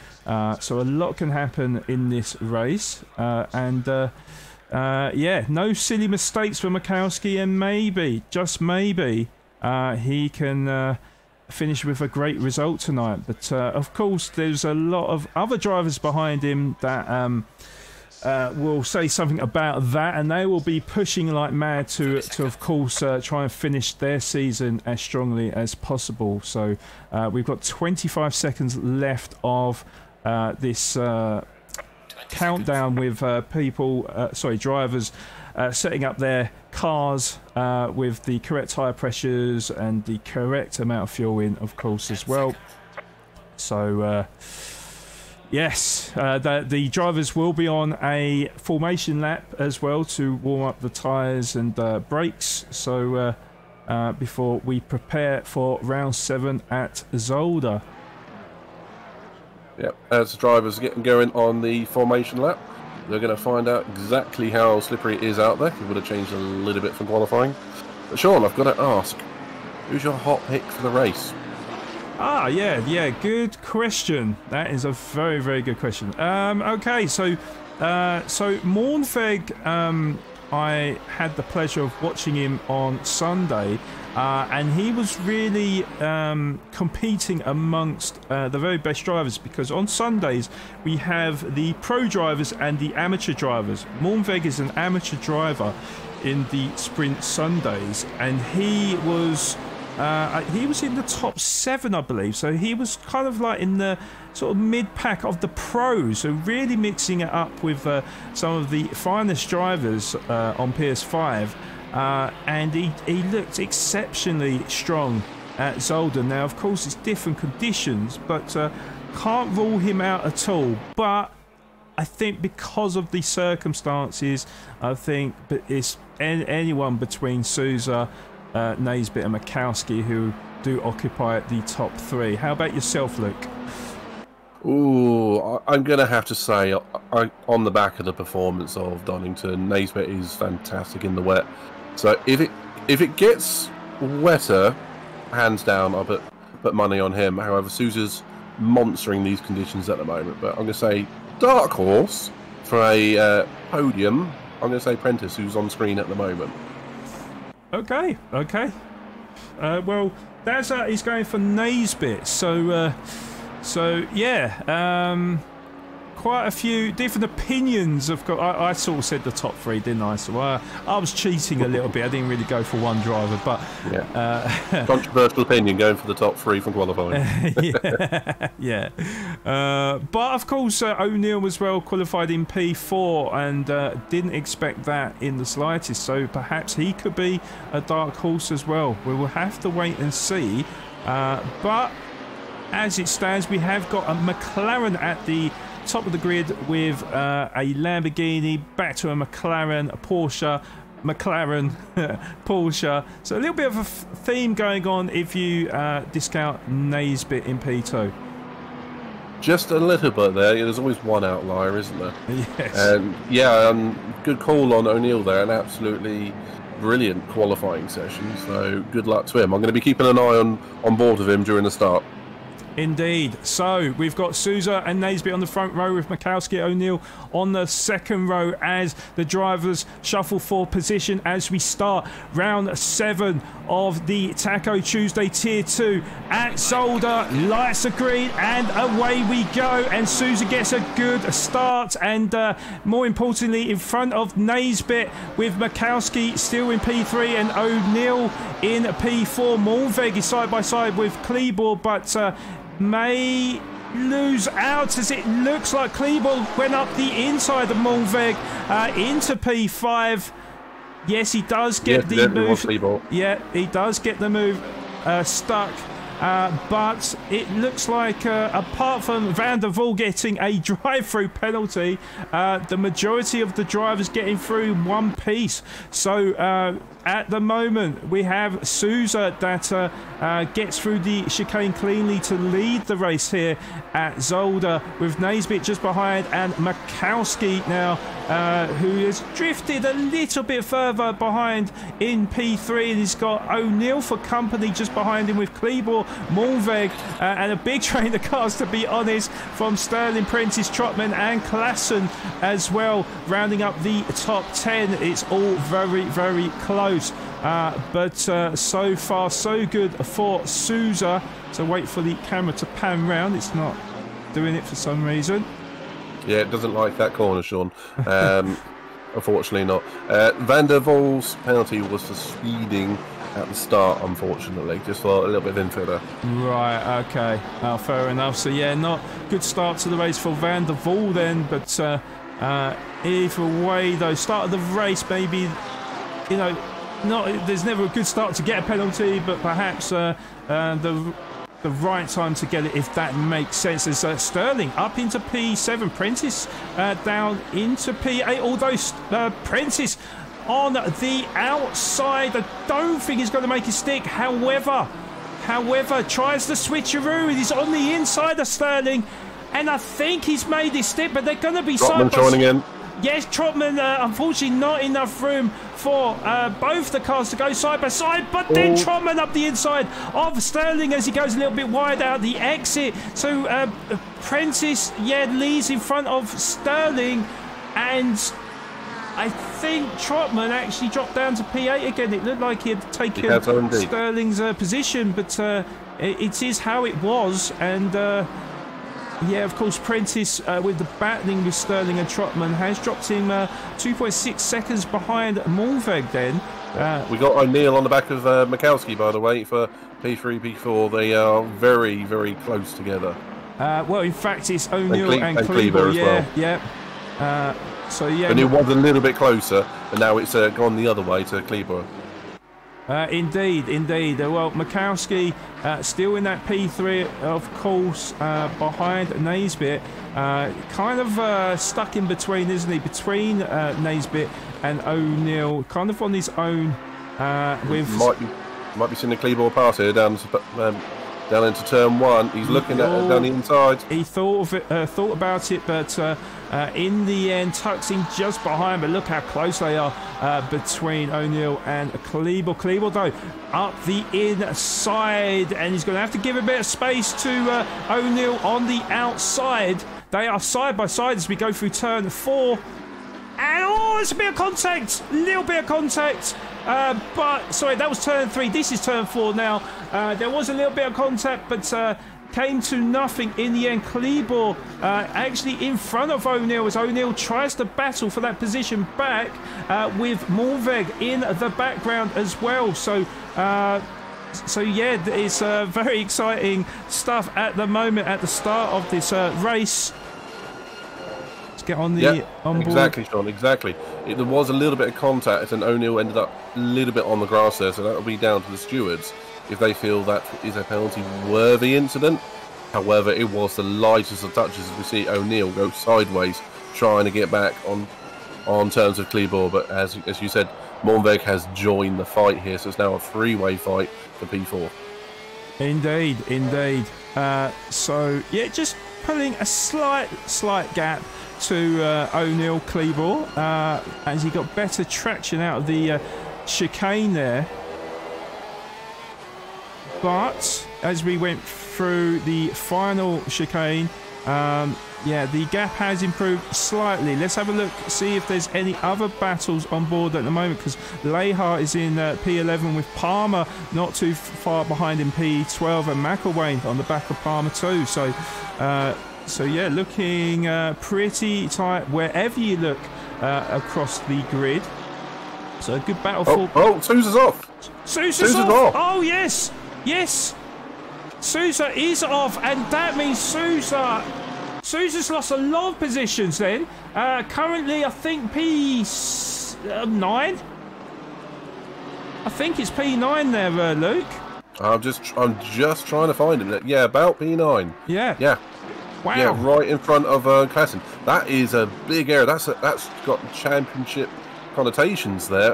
So a lot can happen in this race, yeah, no silly mistakes for Mikowski, and maybe, just maybe, he can finish with a great result tonight. But of course, there's a lot of other drivers behind him that will say something about that, and they will be pushing like mad to of course try and finish their season as strongly as possible. So we've got 25 seconds left of this countdown with drivers setting up their cars with the correct tyre pressures and the correct amount of fuel in, of course, as well. So yes, the drivers will be on a formation lap as well to warm up the tyres and brakes. So before we prepare for round 7 at Zolder. Yep, as the drivers are getting going on the formation lap, they're going to find out exactly how slippery it is out there. It would have changed a little bit from qualifying. But Sean, I've got to ask, who's your hot pick for the race? Yeah, good question. That is a very, very good question. Okay, so Mornfeg, I had the pleasure of watching him on Sunday, and he was really competing amongst the very best drivers, because on Sundays we have the pro drivers and the amateur drivers. Mornfeg is an amateur driver in the Sprint Sundays, and he was in the top 7, I believe. So he was kind of like in the sort of mid-pack of the pros. So really mixing it up with some of the finest drivers on PS5. And he looked exceptionally strong at Zolder. Now, of course, it's different conditions, but can't rule him out at all. But I think because of the circumstances, I think it's anyone between Sousa, Naismith and Mikowski who do occupy the top 3. How about yourself, Luke? Ooh, I'm going to have to say, on the back of the performance of Donington, Naismith is fantastic in the wet. So if it gets wetter, hands down, I'll put money on him. However, Sousa's monstering these conditions at the moment. But I'm going to say dark horse for a podium. I'm going to say Prentice, who's on screen at the moment. Okay. Well, that's he's going for Naismith. So yeah, quite a few different opinions. I sort of said the top three, didn't I? So I was cheating a little bit. I didn't really go for one driver, but yeah. Controversial opinion going for the top three from qualifying. yeah. But of course, O'Neill as well qualified in P4 and didn't expect that in the slightest. So perhaps he could be a dark horse as well. We will have to wait and see. But as it stands, we have got a McLaren at the top of the grid with a Lamborghini, back to a McLaren, a Porsche, McLaren, Porsche. So a little bit of a theme going on if you discount Naismith in P2. Just a little bit there. There's always one outlier, isn't there? Yes. And yeah, good call on O'Neill there. An absolutely brilliant qualifying session. So good luck to him. I'm going to be keeping an eye on board of him during the start. Indeed. So we've got Sousa and Naismith on the front row with Mikowski O'Neill on the second row as the drivers shuffle for position as we start round 7 of the Taco Tuesday Tier 2 at Zolder. Lights are green and away we go, and Sousa gets a good start and more importantly in front of Naismith with Mikowski still in P3 and O'Neill in P4. Malveg is side by side with Kleber, but may lose out as it looks like Kleber went up the inside of Malveg into P5. Yes, he does get the move. Yeah, he does get the move stuck. But it looks like apart from Van der Waal getting a drive-through penalty, the majority of the drivers getting through in one piece. So at the moment we have Sousa that gets through the chicane cleanly to lead the race here at Zolder, with Naismith just behind and Mikowski now who has drifted a little bit further behind in P3, and he's got O'Neill for company just behind him with Kleber, Malveg and a big train of cars, to be honest, from Sterling, Prentice, Trotman and Klassen as well, rounding up the top 10. It's all very, very close. But so far so good for Sousa. So wait for the camera to pan round. It's not doing it for some reason. Yeah, it doesn't like that corner, Sean. Unfortunately not. Van der Waal's penalty was for speeding at the start, unfortunately, just for a little bit of info there. Right, okay. Fair enough. So yeah, not good start to the race for Van der Waal then, but either way though, start of the race maybe, you know, there's never a good start to get a penalty, but perhaps the right time to get it, if that makes sense. As Sterling up into P7, Prentice down into P8, although Prentice on the outside, I don't think he's going to make it stick. However, tries the switcheroo, and he's on the inside of Sterling, and I think he's made it stick, but they're going to be side by joining in. Yes, Trotman, unfortunately not enough room for both the cars to go side by side, but then Trotman up the inside of Sterling as he goes a little bit wide out the exit. So Prentice, yeah, leads in front of Sterling, and I think Trotman actually dropped down to P8 again. It looked like he had taken Sterling's position, but it is how it was, and yeah, of course, Prentice, with the battling with Sterling and Trotman, has dropped him 2.6 seconds behind Malveg then. We got O'Neill on the back of Mikowski, by the way, for P3, P4. They are very, very close together. Well, in fact, it's O'Neill and Kleber as well. Yeah. So, yeah. And it was a little bit closer, and now it's gone the other way to Kleber. Indeed. Well, Mikowski still in that P3, of course, behind Naismith. Kind of stuck in between, isn't he? Between Naismith and O'Neill, kind of on his own. With might be seeing the Kleber pass here down down into turn 1. He's looking at it down the inside. He thought about it, but in the end, tucks in just behind. But look how close they are between O'Neill and Kleeble. Kleeble, though, up the inside, and he's going to have to give a bit of space to O'Neill on the outside. They are side by side as we go through turn 4. And oh, it's a bit of contact, little bit of contact. But sorry, that was turn 3. This is turn 4 now. There was a little bit of contact, but came to nothing in the end. Kleeble actually in front of O'Neill as O'Neill tries to battle for that position back with Morveg in the background as well. So yeah, it's very exciting stuff at the moment at the start of this race. Get on the on board. Exactly, Sean, exactly. There was a little bit of contact and O'Neill ended up a little bit on the grass there, so that will be down to the stewards if they feel that is a penalty-worthy incident. However, it was the lightest of touches as we see O'Neill go sideways trying to get back on terms of Kleeble, but as you said, Mornveg has joined the fight here, so it's now a three-way fight for P4. Indeed. So, yeah, just pulling a slight gap to O'Neill Kleeble as he got better traction out of the chicane there. But as we went through the final chicane, yeah, the gap has improved slightly. Let's have a look, see if there's any other battles on board at the moment, because Lehar is in P11 with Palmer not too far behind in P12 and McElwain on the back of Palmer too. So yeah, looking pretty tight wherever you look across the grid. So a good battle for... Oh, Sousa's off! Sousa's off! Oh, yes! Yes! Sousa is off, and that means Sousa's lost a lot of positions then. Currently, I think P9? I think it's P9 there, Luke. I'm just trying to find him. Yeah, about P9. Yeah. Wow. Yeah, right in front of Klassen. That is a big error. That's got championship connotations there.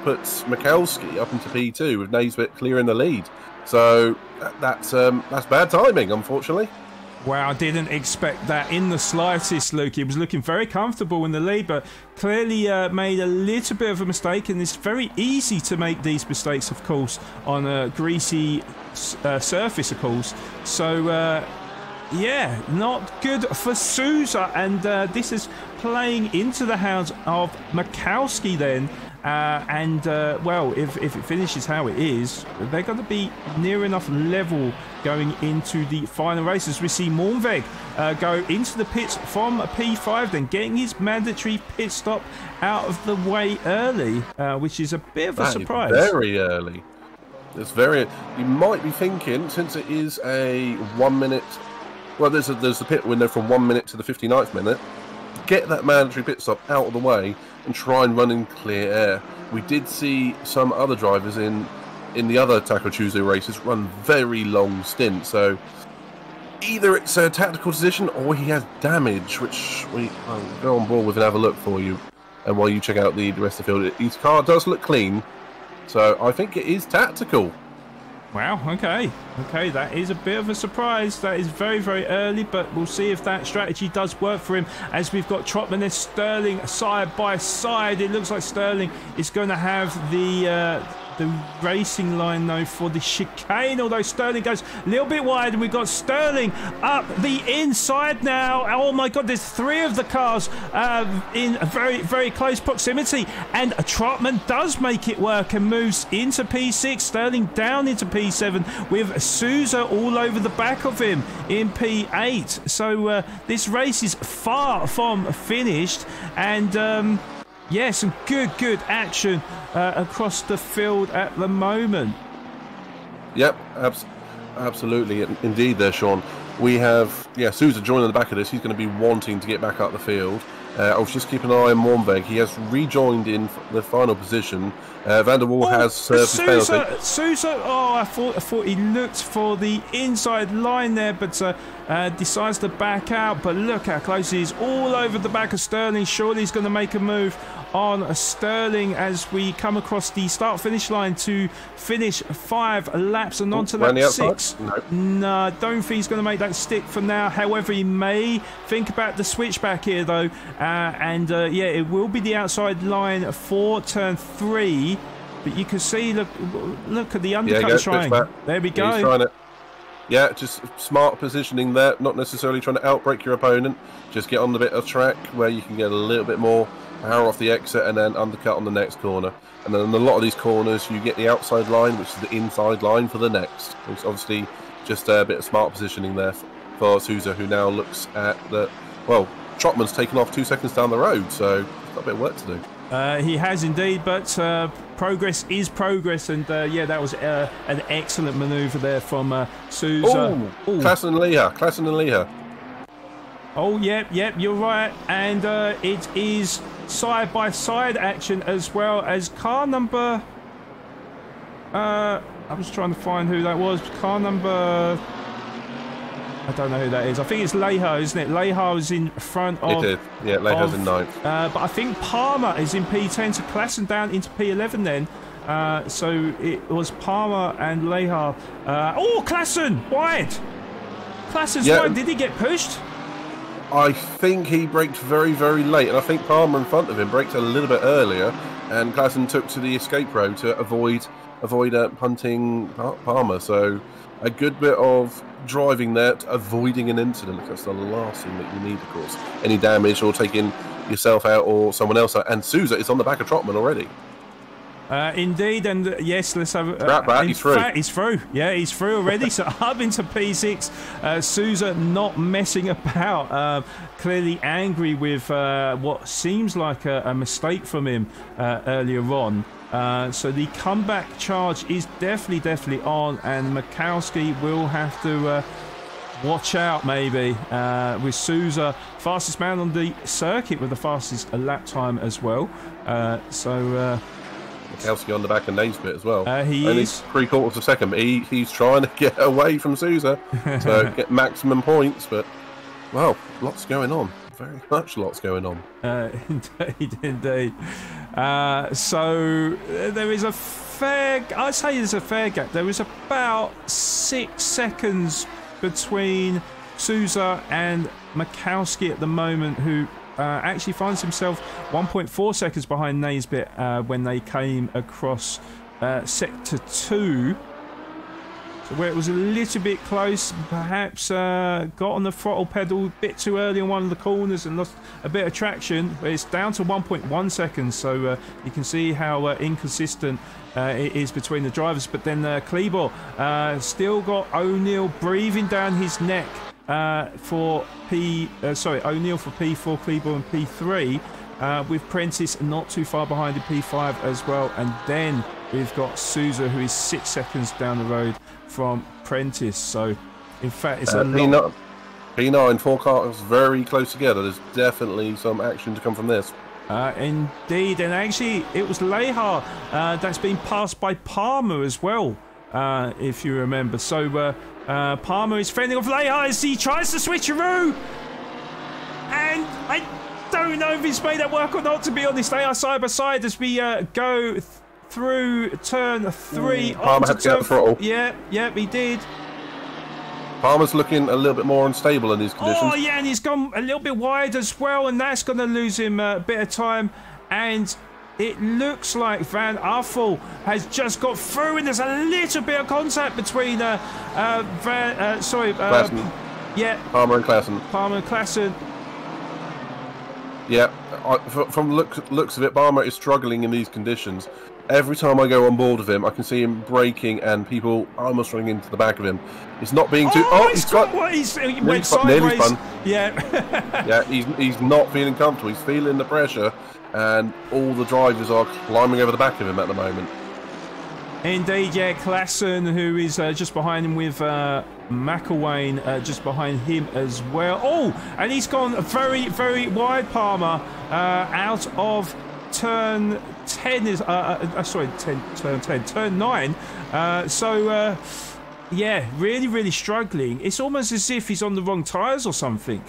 Puts Mikowski up into P2 with Naisbitt clearing the lead. So that's bad timing, unfortunately. Wow, I didn't expect that in the slightest, Luke. He was looking very comfortable in the lead, but clearly made a little bit of a mistake, and it's very easy to make these mistakes, of course, on a greasy surface, of course. So, yeah, not good for Sousa, and this is playing into the hands of Mikowski then. Well, if it finishes how it is, they're going to be near enough level going into the final races. We see Mornveg go into the pits from P5, then getting his mandatory pit stop out of the way early, which is a bit of a surprise. Very early. It's very. You might be thinking, since it is a 1 minute. Well, there's a pit window from 1 minute to the 59th minute. Get that mandatory pit stop out of the way and try and run in clear air. We did see some other drivers in the other Taco Tuesday races run very long stints, so either it's a tactical decision or he has damage, which I'll go on board with and have a look for you. And while you check out the rest of the field, his car does look clean, so I think it is tactical. Wow, okay, that is a bit of a surprise. That is very, very early, but we'll see if that strategy does work for him, as we've got Trotman and Sterling side by side. It looks like Sterling is going to have the racing line, though, for the chicane, although Sterling goes a little bit wide, and we've got Sterling up the inside now. Oh my god, there's three of the cars in a very, very close proximity, and Trotman does make it work and moves into P6. Sterling down into P7 with Sousa all over the back of him in P8. So this race is far from finished, and yeah, some good action across the field at the moment. Yep, absolutely. Indeed there, Sean. We have, Sousa joining the back of this. He's going to be wanting to get back up the field. I was just keeping an eye on Mornveg. He has rejoined in the final position. Van der Waal has served his penalty. Sousa, I thought he looked for the inside line there, but decides to back out. But look how close he is, all over the back of Sterling. Surely he's going to make a move on Sterling as we come across the start-finish line to finish 5 laps and onto lap 6. No, don't think he's going to make that stick for now. However, he may think about the switchback here, though. Yeah, it will be the outside line for turn 3. But you can see, look at the undercut he's trying. There we go. He's trying it. Yeah, just smart positioning there, not necessarily trying to outbrake your opponent. Just get on the bit of track where you can get a little bit more power off the exit and then undercut on the next corner. And then in a lot of these corners, you get the outside line, which is the inside line for the next. It's obviously just a bit of smart positioning there for Sousa, who now looks at the... Well, Trotman's taken off 2 seconds down the road, so he's got a bit of work to do. He has indeed, but progress is progress, and yeah, that was an excellent manoeuvre there from Sousa. Klassen and Leha. Oh, yep, you're right, and it is side-by-side action as well as car number... I was trying to find who that was. Car number... I don't know who that is. I think it's Leha, isn't it? Leha is in front of... It is. Yeah, Leha's in 9th. But I think Palmer is in P10, so Klassen down into P11 then. So it was Palmer and Leha. Oh, Klassen! Wide! Klassen's wide. Did he get pushed? I think he braked very, very late, and I think Palmer in front of him braked a little bit earlier, and Klassen took to the escape road to avoid punting Palmer. So a good bit of driving there, avoiding an incident. That's the last thing that you need, of course. Any damage or taking yourself out or someone else out. And Sousa is on the back of Trotman already. Indeed, and yes, let's have... he's through. He's through. Yeah, he's through already. So up into P6. Sousa not messing about. Clearly angry with what seems like a mistake from him earlier on. So the comeback charge is definitely on, and Mikowski will have to watch out maybe with Sousa, fastest man on the circuit with the fastest lap time as well. Mikowski on the back of Naismith as well. He only is 3/4 of a second, but he's trying to get away from Sousa to get maximum points. But well, lots going on. Very much lots going on. Indeed. So there is a fair... I'd say there's a fair gap. There is about 6 seconds between Sousa and Mikowski at the moment, who actually finds himself 1.4 seconds behind Naismith when they came across Sector 2. So where it was a little bit close, perhaps got on the throttle pedal a bit too early on one of the corners and lost a bit of traction. But it's down to 1.1 seconds, so you can see how inconsistent it is between the drivers. But then Kleber still got O'Neill breathing down his neck for O'Neill for P4, Kleber and P3. With Prentice not too far behind in P5 as well. And then we've got Sousa, who is 6 seconds down the road from Prentice. So in fact it's a lot. P9 and 4 cars very close together. There's definitely some action to come from this. Indeed, and actually it was Leha that's been passed by Palmer as well, if you remember. So Palmer is fending off Leha as he tries to switcheroo, and I don't know if he's made that work or not, to be honest. They are side by side as we go through turn 3. Palmer had to get the throttle. Yeah, he did. Palmer's looking a little bit more unstable in these conditions. Oh, yeah, and he's gone a little bit wide as well, and that's going to lose him a bit of time. And it looks like Van Uffel has just got through, and there's a little bit of contact between Klassen. Yeah. Palmer and Klassen. Yeah, from looks of it, Palmer is struggling in these conditions. Every time I go on board with him, I can see him braking and people almost running into the back of him. It's not being too... he went sideways. Nearly spun. Yeah. Yeah, he's not feeling comfortable. He's feeling the pressure, and all the drivers are climbing over the back of him at the moment. Indeed, yeah. Klassen, who is just behind him with McElwain just behind him as well. Oh, and he's gone very, very wide, Palmer, out of turn 10 is turn 9. Yeah, really struggling. It's almost as if he's on the wrong tyres or something.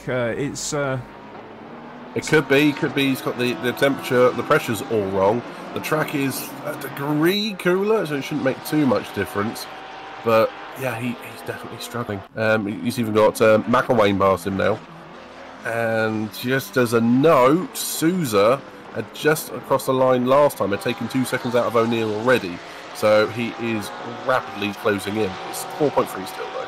It could be. He's got the temperature, the pressure's all wrong. The track is a degree cooler, so it shouldn't make too much difference. But yeah, he's definitely struggling. He's even got McElwain past him now. And just as a note, Sousa had just across the line last time, had taken 2 seconds out of O'Neill already. So he is rapidly closing in. It's 4.3 still, though.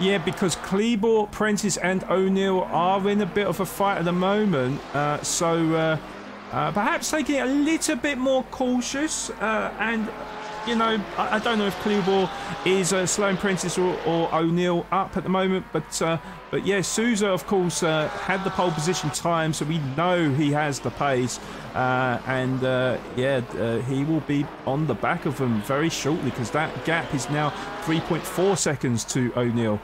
Yeah, because Kleber, Prentice and O'Neill are in a bit of a fight at the moment. So perhaps taking it a little bit more cautious. And, you know, I don't know if Kleber is slowing Prentice or O'Neill up at the moment. But yeah, Sousa, of course, had the pole position time, so we know he has the pace. He will be on the back of them very shortly because that gap is now 3.4 seconds to O'Neill.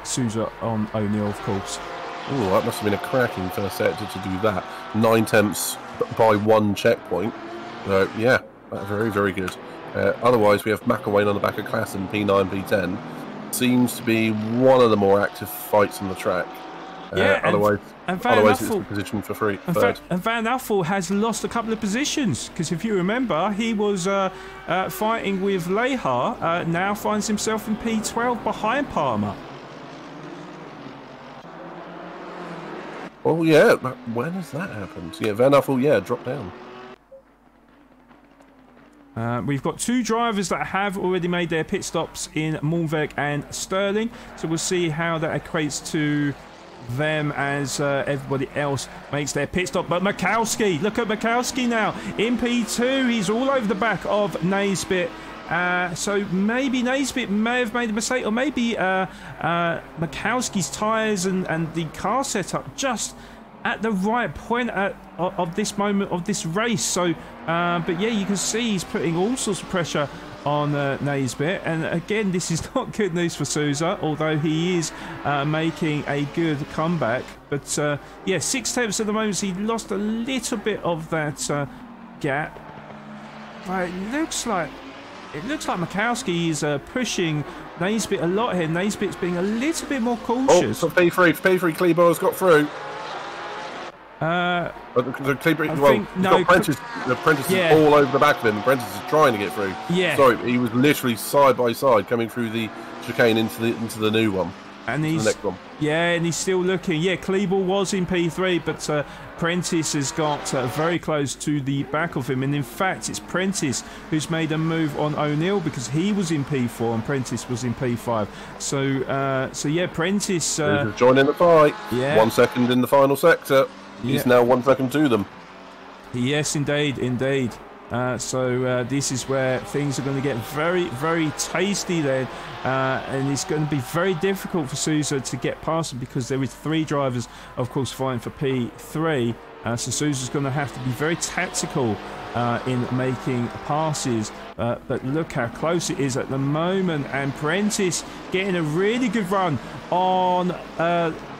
Sousa on O'Neill, of course. Oh, that must have been a cracking first sector to do that. 9 tenths by 1 checkpoint. Yeah, very, very good. Otherwise, we have McElwain on the back of Klassen, P9, P10. Seems to be one of the more active fights on the track. Otherwise it's the position for third. And Van Affel has lost a couple of positions because if you remember, he was fighting with Lehar. Now finds himself in P12 behind Palmer. Oh yeah, when has that happened? Yeah, Van Affel, dropped down. We've got 2 drivers that have already made their pit stops in Moorweg and Sterling, so we'll see how that equates to them as everybody else makes their pit stop. But Makowski, look at Makowski now in P2. He's all over the back of Naisbitt. So maybe Naisbitt may have made a mistake, or maybe Makowski's tyres and the car setup just at the right point of this moment of this race. So, but yeah, you can see he's putting all sorts of pressure on Naisbitt. And again, this is not good news for Sousa, although he is making a good comeback. But yeah, 6 tenths at the moment. So he lost a little bit of that gap. But it looks like Makowski is pushing Naisbitt a lot here. Naisbitt's being a little bit more cautious. Oh, so P3 Kleber has got through. Prentice is all over the back of him. Prentice is trying to get through. Yeah. Sorry, he was literally side by side coming through the chicane into the new one. And he's, the next one. Yeah, and he's still looking. Yeah, Kleber was in P3, but Prentice has got very close to the back of him. And in fact, it's Prentice who's made a move on O'Neill because he was in P4 and Prentice was in P5. So yeah, Prentice joining the fight. Yeah. 1 second in the final sector. He's now 1 second to them. Yes, indeed. So this is where things are going to get very, very tasty then. And it's going to be very difficult for Sousa to get past him because there is 3 drivers, of course, fighting for P3. So Sousa's going to have to be very tactical in making passes. But look how close it is at the moment. And Prentice getting a really good run on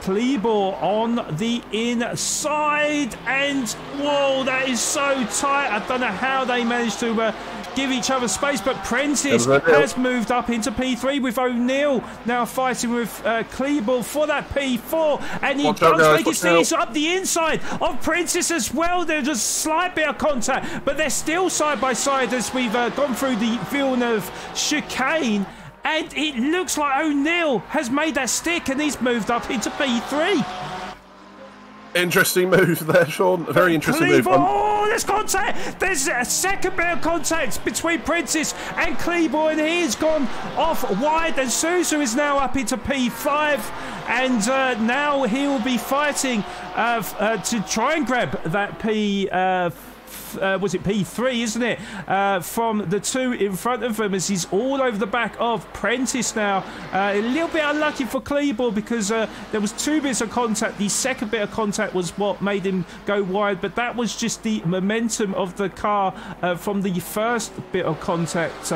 Kleber on the inside. And whoa, that is so tight. I don't know how they managed to give each other space, but Prentice has moved up into P3 with O'Neill now fighting with Kleber for that P4, and he does make it sneeze up the inside of Prentice as well. There's a slight bit of contact, but they're still side by side as we've gone through the Villeneuve chicane, and it looks like O'Neill has made that stick and he's moved up into P3. Interesting move there, Sean. A very interesting move. Oh, there's contact. There's a second bit of contact between Prentice and Kleber, and he's gone off wide. And Sousa is now up into P5, and now he will be fighting to try and grab that was it P3, isn't it? From the 2 in front of him, as he's all over the back of Prentice now. A little bit unlucky for Kleber because there was 2 bits of contact. The second bit of contact was what made him go wide, but that was just the momentum of the car from the first bit of contact,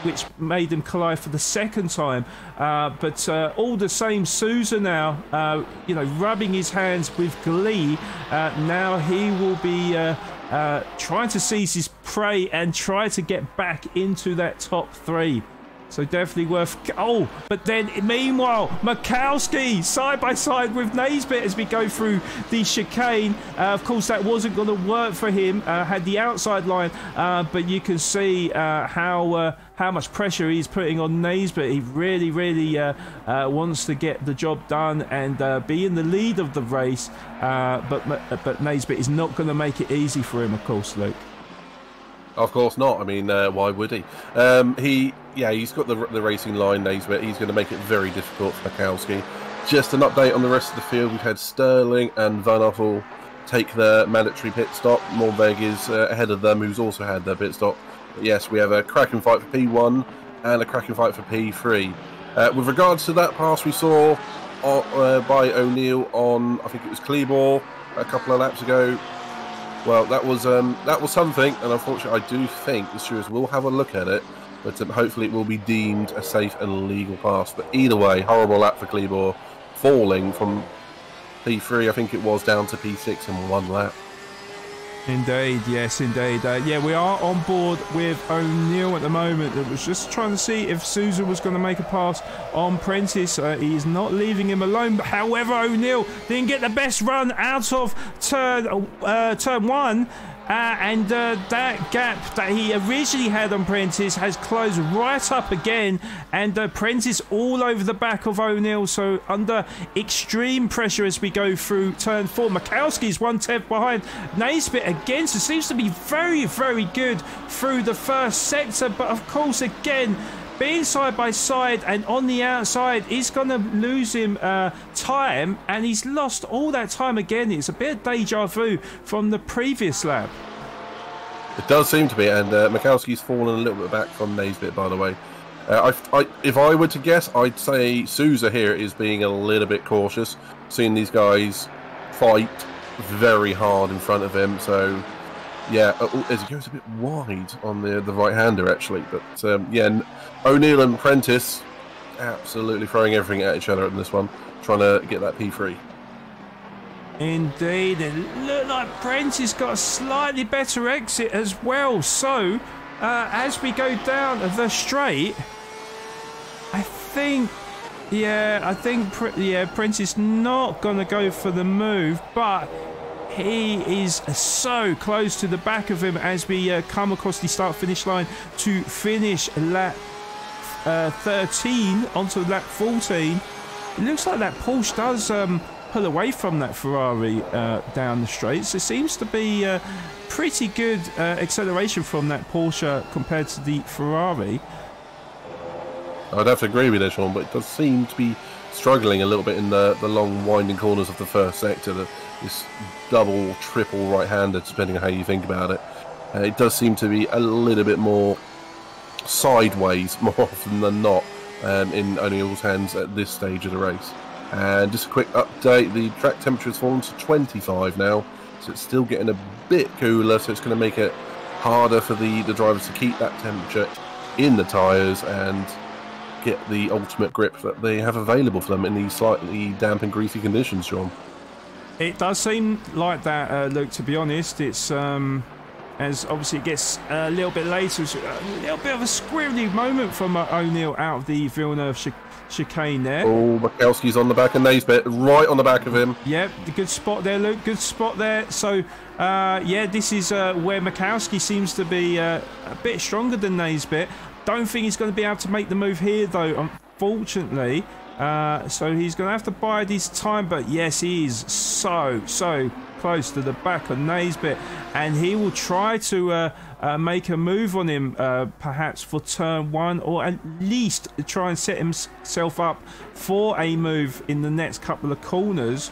which made him collide for the second time. But all the same, Sousa now, rubbing his hands with glee. Now he will be trying to seize his prey and try to get back into that top 3. So definitely worth... Oh, but then meanwhile, Mikowski side by side with Naisbitt as we go through the chicane. Of course, that wasn't going to work for him. Had the outside line, but you can see how much pressure he's putting on Naisbitt. He really, really wants to get the job done and be in the lead of the race. But Naisbitt is not going to make it easy for him, of course, Luke. Of course not. I mean, why would he? He's got the racing line, Naisbitt. He's going to make it very difficult for Mikowski. Just an update on the rest of the field. We've had Sterling and Van Offel take their mandatory pit stop. Morveg is ahead of them, who's also had their pit stop. But yes, we have a cracking fight for P1 and a cracking fight for P3. With regards to that pass we saw by O'Neill on, I think it was Kleebor a couple of laps ago. Well, that was something, and unfortunately I do think the stewards will have a look at it, but hopefully it will be deemed a safe and legal pass. But either way, horrible lap for Kleebor, falling from P3, I think it was, down to P6 in one lap. Indeed, yes, indeed. Yeah, we are on board with O'Neill at the moment. It was just trying to see if Sousa was going to make a pass on Prentice. He's not leaving him alone. However, O'Neill didn't get the best run out of turn one. And that gap that he originally had on Prentice has closed right up again, and Prentice all over the back of O'Neill, so under extreme pressure as we go through turn 4. Mikowski's 1/10 behind Naisbitt again, so seems to be very, very good through the first sector, but of course again, being side by side and on the outside is going to lose him time, and he's lost all that time again. It's a bit of deja vu from the previous lap. It does seem to be, and Mikowski's fallen a little bit back from Naisbitt, by the way. If I were to guess, I'd say Sousa here is being a little bit cautious, seeing these guys fight very hard in front of him, so... Yeah, as he goes a bit wide on the right-hander, actually. But, yeah, O'Neill and Prentice absolutely throwing everything at each other in this one, trying to get that P3. Indeed, it looked like Prentice got a slightly better exit as well. So, as we go down the straight, I think Prentice not going to go for the move, but... he is so close to the back of him as we come across the start-finish line to finish lap 13 onto lap 14. It looks like that Porsche does pull away from that Ferrari down the straights. It seems to be pretty good acceleration from that Porsche compared to the Ferrari. I'd have to agree with that, Sean, but it does seem to be struggling a little bit in the long winding corners of the first sector. This double, triple right-hander, depending on how you think about it. It does seem to be a little bit more sideways, more often than not, in O'Neill's hands at this stage of the race. And just a quick update, the track temperature has fallen to 25 now, so it's still getting a bit cooler, so it's going to make it harder for the drivers to keep that temperature in the tyres and get the ultimate grip that they have available for them in these slightly damp and greasy conditions, Sean. It does seem like that, Luke, to be honest. It's as obviously it gets a little bit later, it's a little bit of a squirrely moment from O'Neill out of the Villeneuve chicane there. Oh, Mikowski's on the back of Naisbitt, right on the back of him. Yep, good spot there, Luke, good spot there. So, yeah, this is where Mikowski seems to be a bit stronger than Naisbitt. Don't think he's going to be able to make the move here, though, unfortunately. So he's going to have to bide his time, but yes, he is so close to the back of Naisbitt, and he will try to make a move on him, perhaps for turn 1, or at least try and set himself up for a move in the next couple of corners.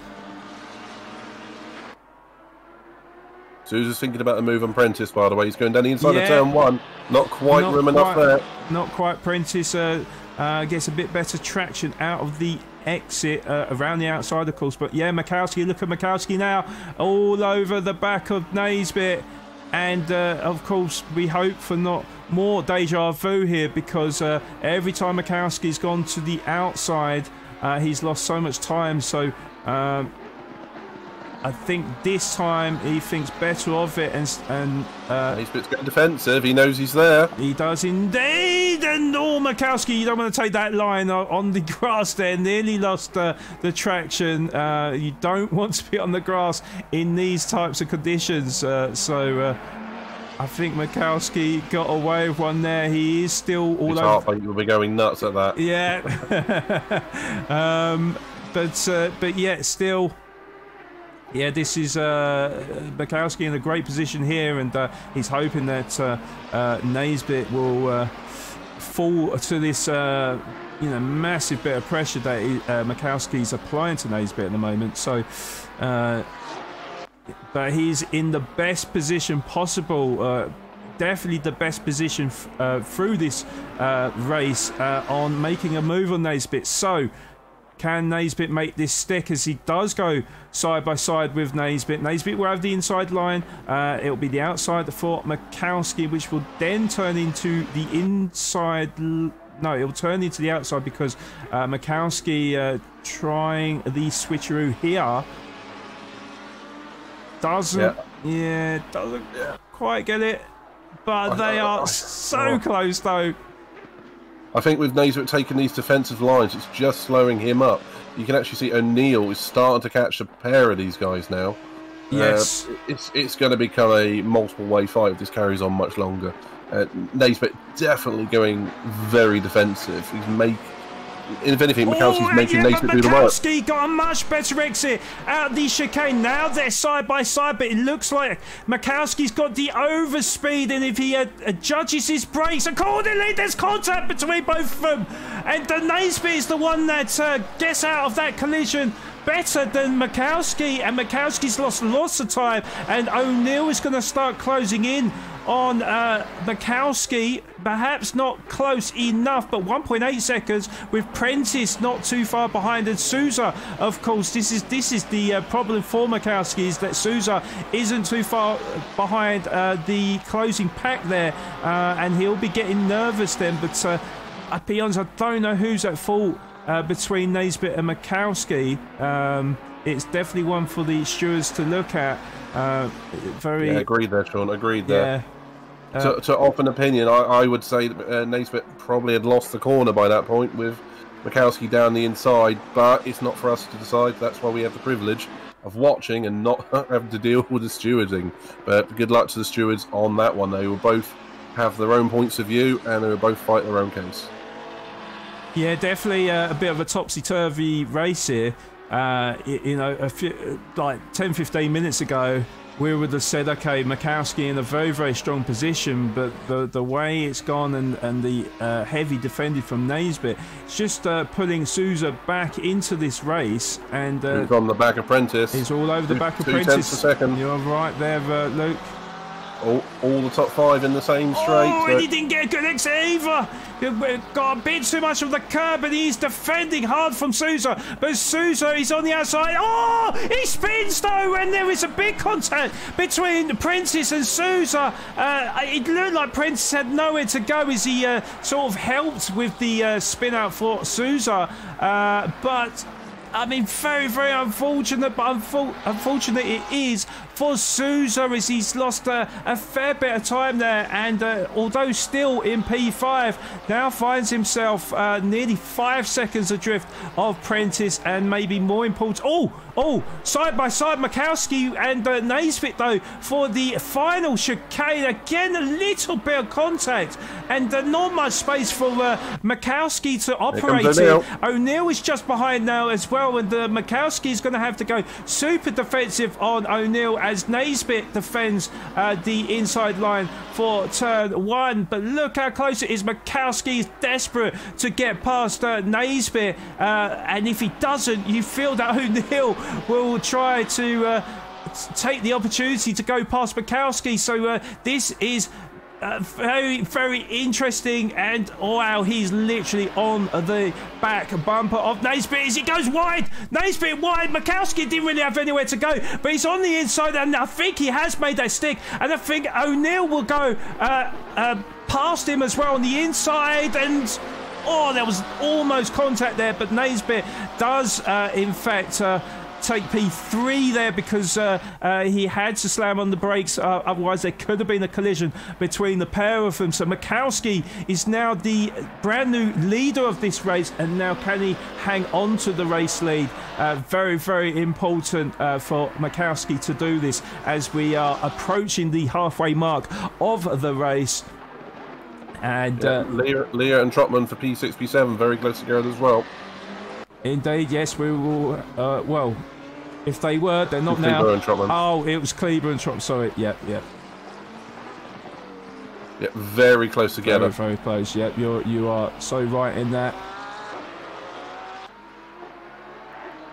Sousa's thinking about a move on Prentice, by the way. He's going down the inside of turn 1. Not quite room enough there. Not quite. Prentice gets a bit better traction out of the exit around the outside, of course. But yeah, Mikowski, look at Mikowski now, all over the back of Naisbitt. And of course, we hope for not more deja vu here, because every time Mikowski's gone to the outside, he's lost so much time. So I think this time he thinks better of it, and Naismith's getting defensive. He knows he's there. he does indeed. And Makowski, you don't want to take that line on the grass there. Nearly lost the traction. You don't want to be on the grass in these types of conditions. So I think Makowski got away with one there. He is still all His over. heart rate will be going nuts at that. Yeah. But yeah, still. Yeah, this is Makowski in a great position here, and he's hoping that Naisbitt will fall to this massive bit of pressure that Makowski's applying to Naisbitt at the moment. So, but he's in the best position possible. Definitely the best position through this race on making a move on Naisbitt. So, can Naisbitt make this stick as he does go side by side with Naisbitt? Naisbitt will have the inside line. It'll be the outside for Makowski, which will then turn into the inside. No, it'll turn into the outside because Makowski trying the switcheroo here doesn't. Doesn't quite get it. But they are so close, though. I think with Naisbitt taking these defensive lines, it's just slowing him up. You can actually see O'Neill is starting to catch a pair of these guys now. Yes. It's going to become a multiple-way fight if this carries on much longer. Naisbitt definitely going very defensive. If anything, Makowski's making Naisbitt do the work. Makowski got a much better exit out of the chicane. Now they're side by side, but it looks like Makowski's got the overspeed, and if he judges his brakes accordingly, there's contact between both of them. And Naisbitt is the one that gets out of that collision better than Makowski, and Makowski's lost lots of time, and O'Neill is going to start closing in on Makowski, perhaps not close enough, but 1.8 seconds with Prentice not too far behind, and Souza, of course, this is the problem for Makowski, is that Souza isn't too far behind the closing pack there, and he'll be getting nervous then. But I'll be honest, I don't know who's at fault between Naisbitt and Makowski. It's definitely one for the stewards to look at. Yeah, agreed there, Sean. Agreed there. Yeah. To offer an opinion, I would say that Naisbitt probably had lost the corner by that point with Makowski down the inside, but it's not for us to decide. That's why we have the privilege of watching and not having to deal with the stewarding. But good luck to the stewards on that one. They will both have their own points of view, and they will both fight their own case. Yeah, definitely a bit of a topsy-turvy race here. A few, like 10-15 minutes ago, we would have said, okay, Makowski in a very, very strong position, but the way it's gone and the heavy defended from Naisbitt, it's just pulling Souza back into this race. And he's on the back apprentice. He's all over the back apprentice. 2/10 a second. You're right there, Luke. All the top five in the same straight. Oh, and he didn't get a good exit either. Got a bit too much of the curb, and he's defending hard from Souza. But Souza is on the outside. Oh, he spins though, and there is a big contact between Prentice and Souza. It looked like Prentice had nowhere to go as he sort of helped with the spin out for Souza. But I mean, very, very unfortunate, but unfortunate it is for Souza as he's lost a fair bit of time there, and although still in P5, now finds himself nearly 5 seconds adrift of Prentice, and maybe more important, side by side Makowski and Naisbitt though for the final chicane. Again, a little bit of contact, and not much space for Makowski to operate in. O'Neill is just behind now as well, and Makowski is going to have to go super defensive on O'Neill as Naisbitt defends the inside line for turn one. But look how close it is. Makowski is desperate to get past Naisbitt, and if he doesn't, you feel that O'Neill will try to take the opportunity to go past Makowski. So this is very, very interesting, and wow, he's literally on the back bumper of Naisbitt as he goes wide. Naisbitt wide. Makowski didn't really have anywhere to go, but he's on the inside, and I think he has made that stick, and I think O'Neill will go past him as well on the inside, and there was almost contact there, but Naisbitt does in fact take P3 there because he had to slam on the brakes. Otherwise, there could have been a collision between the pair of them. So Mikowski is now the brand new leader of this race, and now can he hang on to the race lead? Very, very important for Mikowski to do this as we are approaching the halfway mark of the race. And Leah and Trotman for P6, P7, very close together as well. Indeed, yes, we will. Well, if they were, they're not now. Kleber and Trotman. Oh, it was Kleber and Trotman. Sorry, yeah. Yeah, very close together. Very, very close. Yeah, you are so right in that.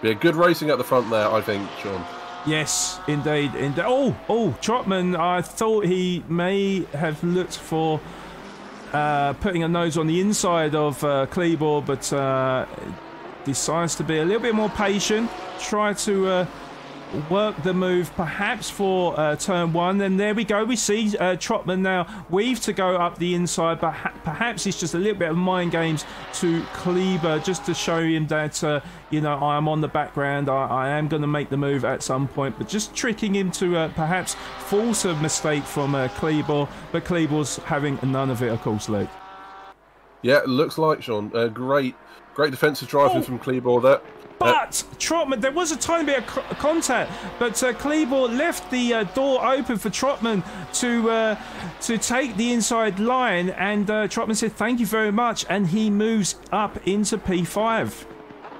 Yeah, good racing at the front there, I think, Sean. Yes, indeed. Oh, Trotman, I thought he may have looked for putting a nose on the inside of Kleber, but decides to be a little bit more patient, try to work the move perhaps for turn one. And there we go, we see Trotman now weave to go up the inside, but perhaps it's just a little bit of mind games to Kleber just to show him that you know, I am on the background, I am going to make the move at some point, but just tricking him to perhaps force a mistake from Kleber, but Kleber's having none of it, of course, Luke. Yeah, it looks like, Sean, great defensive driving from Kleber there. But Trotman, there was a tiny bit of contact, but Kleber left the door open for Trotman to take the inside line, and Trotman said thank you very much, and he moves up into P5.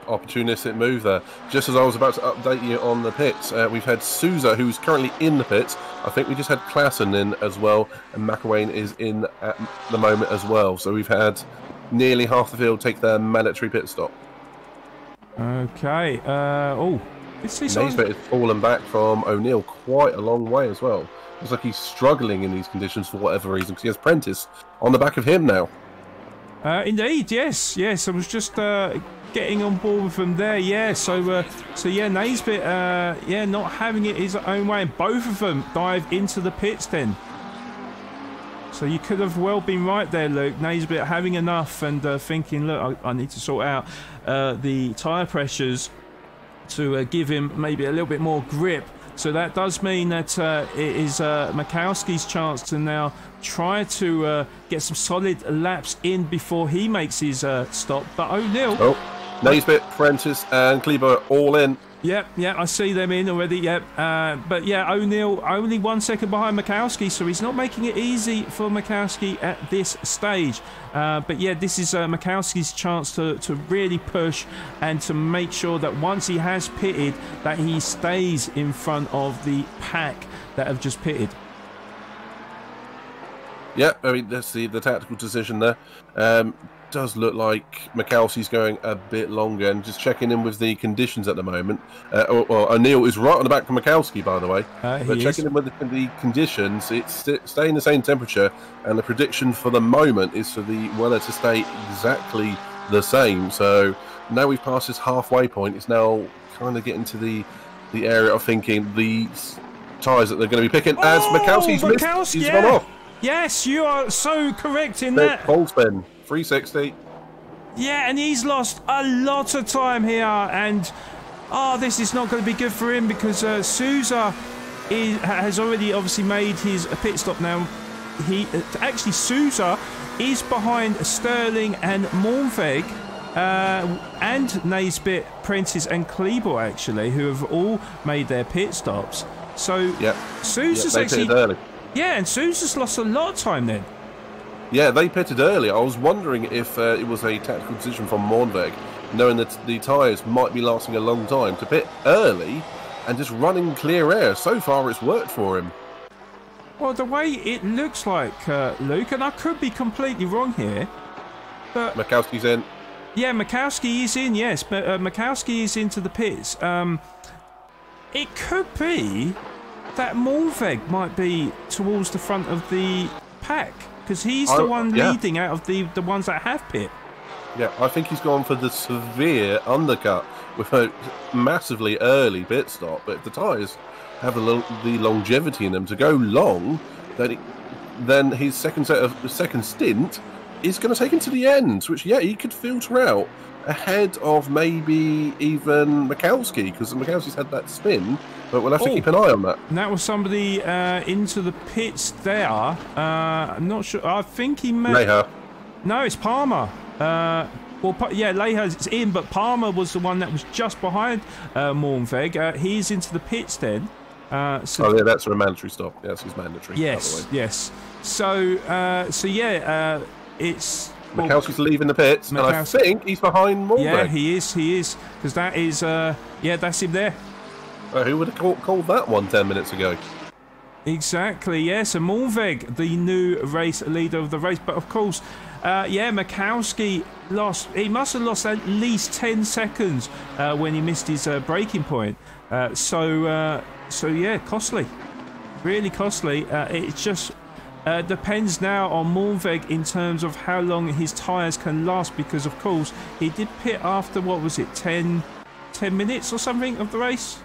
Opportunistic move there. Just as I was about to update you on the pits, we've had Souza, who's currently in the pits. I think we just had Klassen in as well, and McElwain is in at the moment as well. So we've had nearly half the field take their mandatory pit stop. Okay. Naismith has fallen back from O'Neill quite a long way as well. Looks like he's struggling in these conditions for whatever reason, because he has Prentice on the back of him now. Indeed, yes. I was just getting on board with them there. Yeah. So yeah, Naismith, not having it his own way, and both of them dive into the pits then. So you could have well been right there, Luke. Naismith having enough and thinking, look, I need to sort out the tyre pressures to give him maybe a little bit more grip. So that does mean that it is Mikowski's chance to now try to get some solid laps in before he makes his stop. But O'Neill... Oh, Naismith, Prentice and Kleber all in. Yep, I see them in already, yep. But yeah, O'Neill only 1 second behind Mikowski, so he's not making it easy for Mikowski at this stage. But yeah, this is Mikowski's chance to really push and to make sure that once he has pitted, that he stays in front of the pack that have just pitted. Yeah, I mean, that's the tactical decision there. Does look like Mikowski's going a bit longer, and just checking in with the conditions at the moment. Well, O'Neill is right on the back of Mikowski, by the way. But checking in with the conditions, it's staying the same temperature, and the prediction for the moment is for the weather to stay exactly the same. So now we've passed this halfway point. It's now kind of getting to the area of thinking the tyres that they're going to be picking. As Mikowski's missed, he's gone off. Yes, you are so correct in that. Pole spin. 360. Yeah, and he's lost a lot of time here, and this is not going to be good for him because Souza has already obviously made his pit stop now. Actually, Souza is behind Sterling and Mornveg and Naismith, Prentice and Kleber, actually, who have all made their pit stops. So Souza's actually... early. Yeah, and Souza's lost a lot of time then. Yeah, they pitted early. I was wondering if it was a tactical decision from Mornveg, knowing that the tyres might be lasting a long time, to pit early and just running clear air. So far, it's worked for him. Well, the way it looks like, Luke, and I could be completely wrong here, but... Mikowski's in. Yeah, Mikowski is in, yes, but Mikowski is into the pits. It could be that Mornveg might be towards the front of the pack, because he's the one leading out of the ones that have pit. Yeah, I think he's gone for the severe undercut with a massively early pit stop. But if the tyres have the longevity in them to go long, then his second stint is going to take him to the end, which, yeah, he could filter out ahead of maybe even Mikowski, because Mikowski's had that spin, but we'll have to keep an eye on that. And that was somebody into the pits there. I'm not sure. I think he may... Leha. No, it's Palmer. Yeah, Leha's in, but Palmer was the one that was just behind Moornweg. He's into the pits then. Oh, yeah, that's a mandatory stop. Yes, it's mandatory. Yes, yes. So yeah, it's... Mikowski's leaving the pits, and I think he's behind Moornweg. Yeah, he is, because that is, yeah, that's him there. Who would have called that one 10 minutes ago? Exactly, yeah, so Moornweg, the new race leader of the race, but of course, yeah, Mikowski lost, he must have lost at least 10 seconds when he missed his braking point. So yeah, costly, really costly. It just depends now on Moornweg in terms of how long his tyres can last, because of course he did pit after, what was it, 10 minutes or something of the race?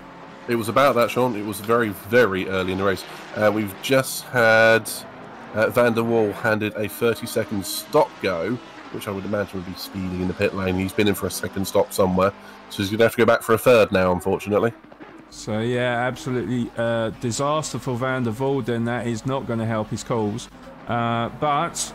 It was about that, Sean. It was very, very early in the race. We've just had Van der Waal handed a 30-second stop go, which I would imagine would be speeding in the pit lane. He's been in for a second stop somewhere, so he's going to have to go back for a third now, unfortunately. So yeah, absolutely disaster for Van der Waal, then that is not going to help his cause. But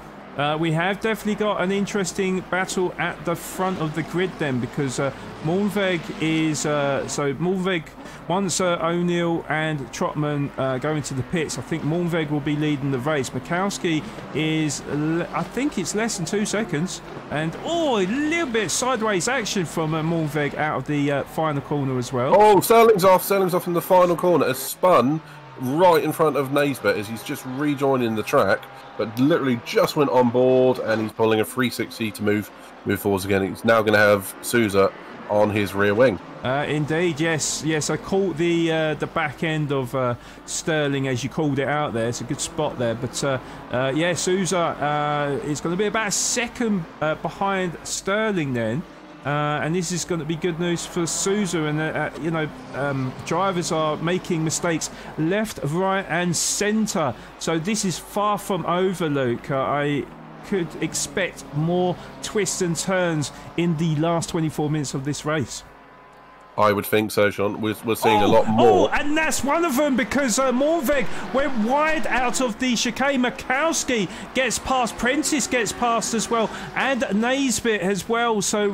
we have definitely got an interesting battle at the front of the grid then, because Moornweg is... so Moornweg, once O'Neill and Trotman go into the pits, I think Moornweg will be leading the race. Mikowski is... I think it's less than 2 seconds. And, oh, a little bit sideways action from Moornweg out of the final corner as well. Oh, Sterling's off in the final corner. Has spun right in front of Naisbitt as he's just rejoining the track, but literally just went on board, and he's pulling a 360 to move forwards again. He's now going to have Sousa on his rear wing. Indeed, yes. I caught the back end of Sterling, as you called it out there. It's a good spot there, but yeah, Sousa is going to be about a second behind Sterling then. And this is going to be good news for Sousa. And, you know, drivers are making mistakes left, right and centre. So this is far from over, Luke. I could expect more twists and turns in the last 24 minutes of this race. I would think so, Sean. We're seeing a lot more. Oh, and that's one of them, because Moornweg went wide out of the chicane. Mikowski gets past, Prentice gets past as well, and Naisbitt as well. So,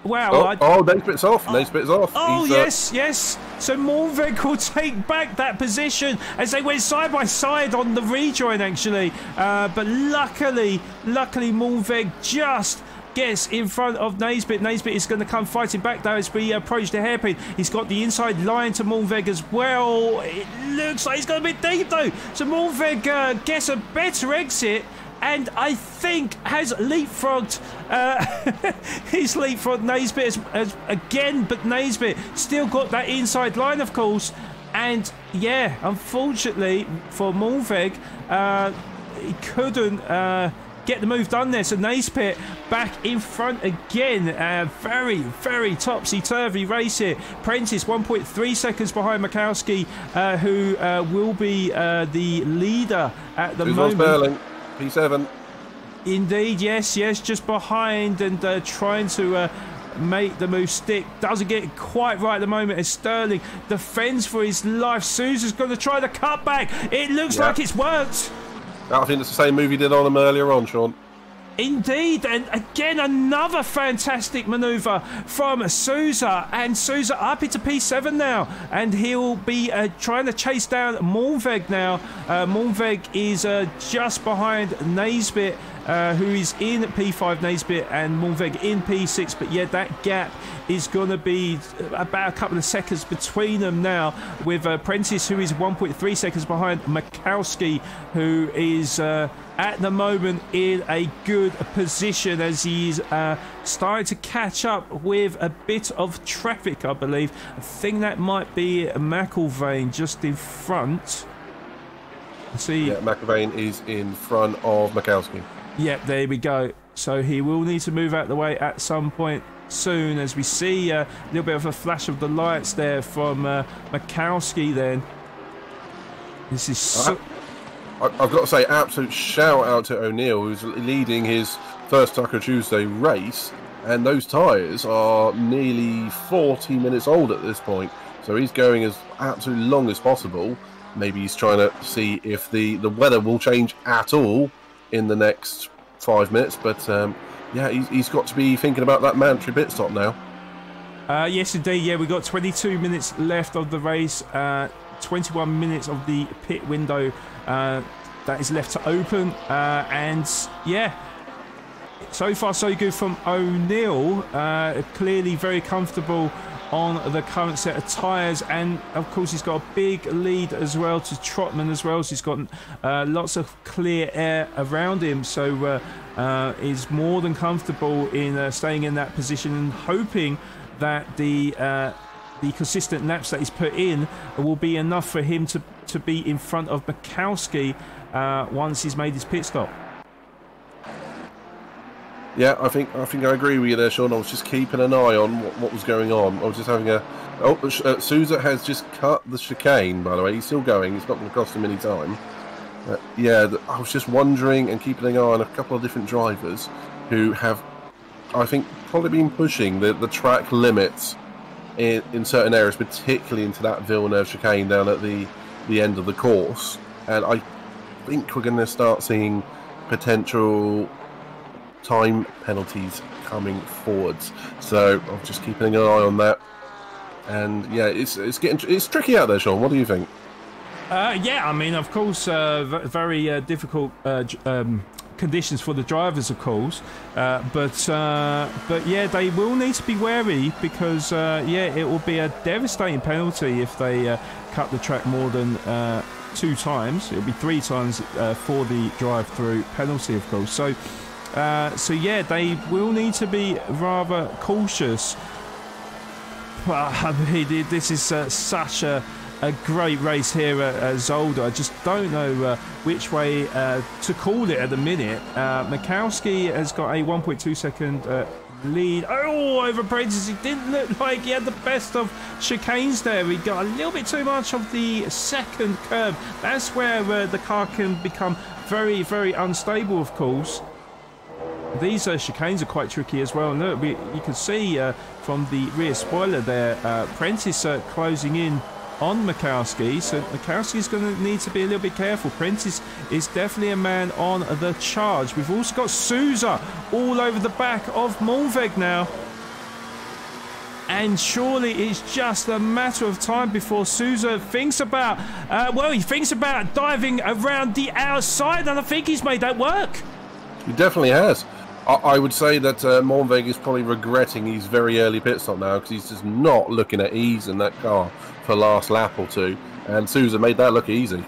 wow. Naisbitt's off. Naisbitt's off. Oh, yes. So Moornweg will take back that position as they went side by side on the rejoin, actually. But luckily Moornweg just gets in front of Naisbitt. Naisbitt is going to come fighting back though as we approach the hairpin. He's got the inside line to Moornweg as well. It looks like he's got a bit deep though. So Moornweg gets a better exit, and I think has leapfrogged. He's leapfrogged Naisbitt as again, but Naisbitt still got that inside line, of course. And yeah, unfortunately for Moornweg, he couldn't get the move done there. So Naisbitt back in front again. Very, very topsy-turvy race here. Prentice 1.3 seconds behind Mikowski, who will be the leader at the moment. Sterling? P7. Indeed, yes, just behind, and trying to make the move stick. Doesn't get it quite right at the moment as Sterling defends for his life. Sousa's going to try the cutback. It looks like it's worked. I think it's the same move he did on him earlier on, Sean. Indeed, and again another fantastic manoeuvre from Sousa, and Sousa up into P7 now, and he'll be trying to chase down Moornweg now. Moornweg is just behind Naisbitt, who is in P5, Naisbitt, and Moornweg in P6, but yeah, that gap is going to be about a couple of seconds between them now, with Prentice, who is 1.3 seconds behind Mikowski, who is at the moment in a good position as he's starting to catch up with a bit of traffic, I believe. I think that might be McIlvaine just in front. See, yeah, McIlvaine is in front of Mikowski. Yep, there we go. So he will need to move out the way at some point soon, as we see a little bit of a flash of the lights there from Mikowski then. This is I've got to say, absolute shout out to O'Neill, who's leading his first Taco Tuesday race, and those tyres are nearly 40 minutes old at this point, so he's going as absolutely long as possible. Maybe he's trying to see if the weather will change at all in the next 5 minutes, but yeah, he's got to be thinking about that mandatory pit stop now. Yes, indeed. Yeah, we've got 22 minutes left of the race. 21 minutes of the pit window that is left to open. And yeah, so far so good from O'Neill. Clearly very comfortable on the current set of tyres, and of course he's got a big lead as well to Trotman as well, so he's got lots of clear air around him, so is more than comfortable in staying in that position and hoping that the consistent laps that he's put in will be enough for him to be in front of Mikowski once he's made his pit stop. Yeah, I think I agree with you there, Sean. I was just keeping an eye on what was going on. I was just having a... Oh, Sousa has just cut the chicane, by the way. He's still going. It's not going to cost him any time. Yeah, I was just wondering and keeping an eye on a couple of different drivers who have, I think, probably been pushing the track limits in certain areas, particularly into that Villeneuve chicane down at the end of the course. And I think we're going to start seeing potential time penalties coming forwards, so I'm just keeping an eye on that. And yeah, it's tricky out there, Sean. What do you think? Yeah, I mean, of course, very difficult conditions for the drivers, of course, but yeah, they will need to be wary, because yeah, it will be a devastating penalty if they cut the track more than 2 times. It'll be 3 times for the drive-through penalty, of course. So yeah, they will need to be rather cautious. Well, I mean, this is such a great race here at Zolder. I just don't know which way to call it at the minute. Mikowski has got a 1.2 second lead. Oh, over Prentice. It didn't look like he had the best of chicanes there. He got a little bit too much of the second curve. That's where the car can become very, very unstable, of course. These chicanes are quite tricky as well. Look, you can see from the rear spoiler there, Prentice closing in on Mikowski, so Mikowski's going to need to be a little bit careful. Prentice is definitely a man on the charge. We've also got Sousa all over the back of Mulveg now. And surely it's just a matter of time before Sousa thinks about, well, he thinks about diving around the outside, and I think he's made that work. He definitely has. I would say that Mulveg is probably regretting his very early pit stop now, because he's just not looking at ease in that car for the last lap or two, and Sousa made that look easy.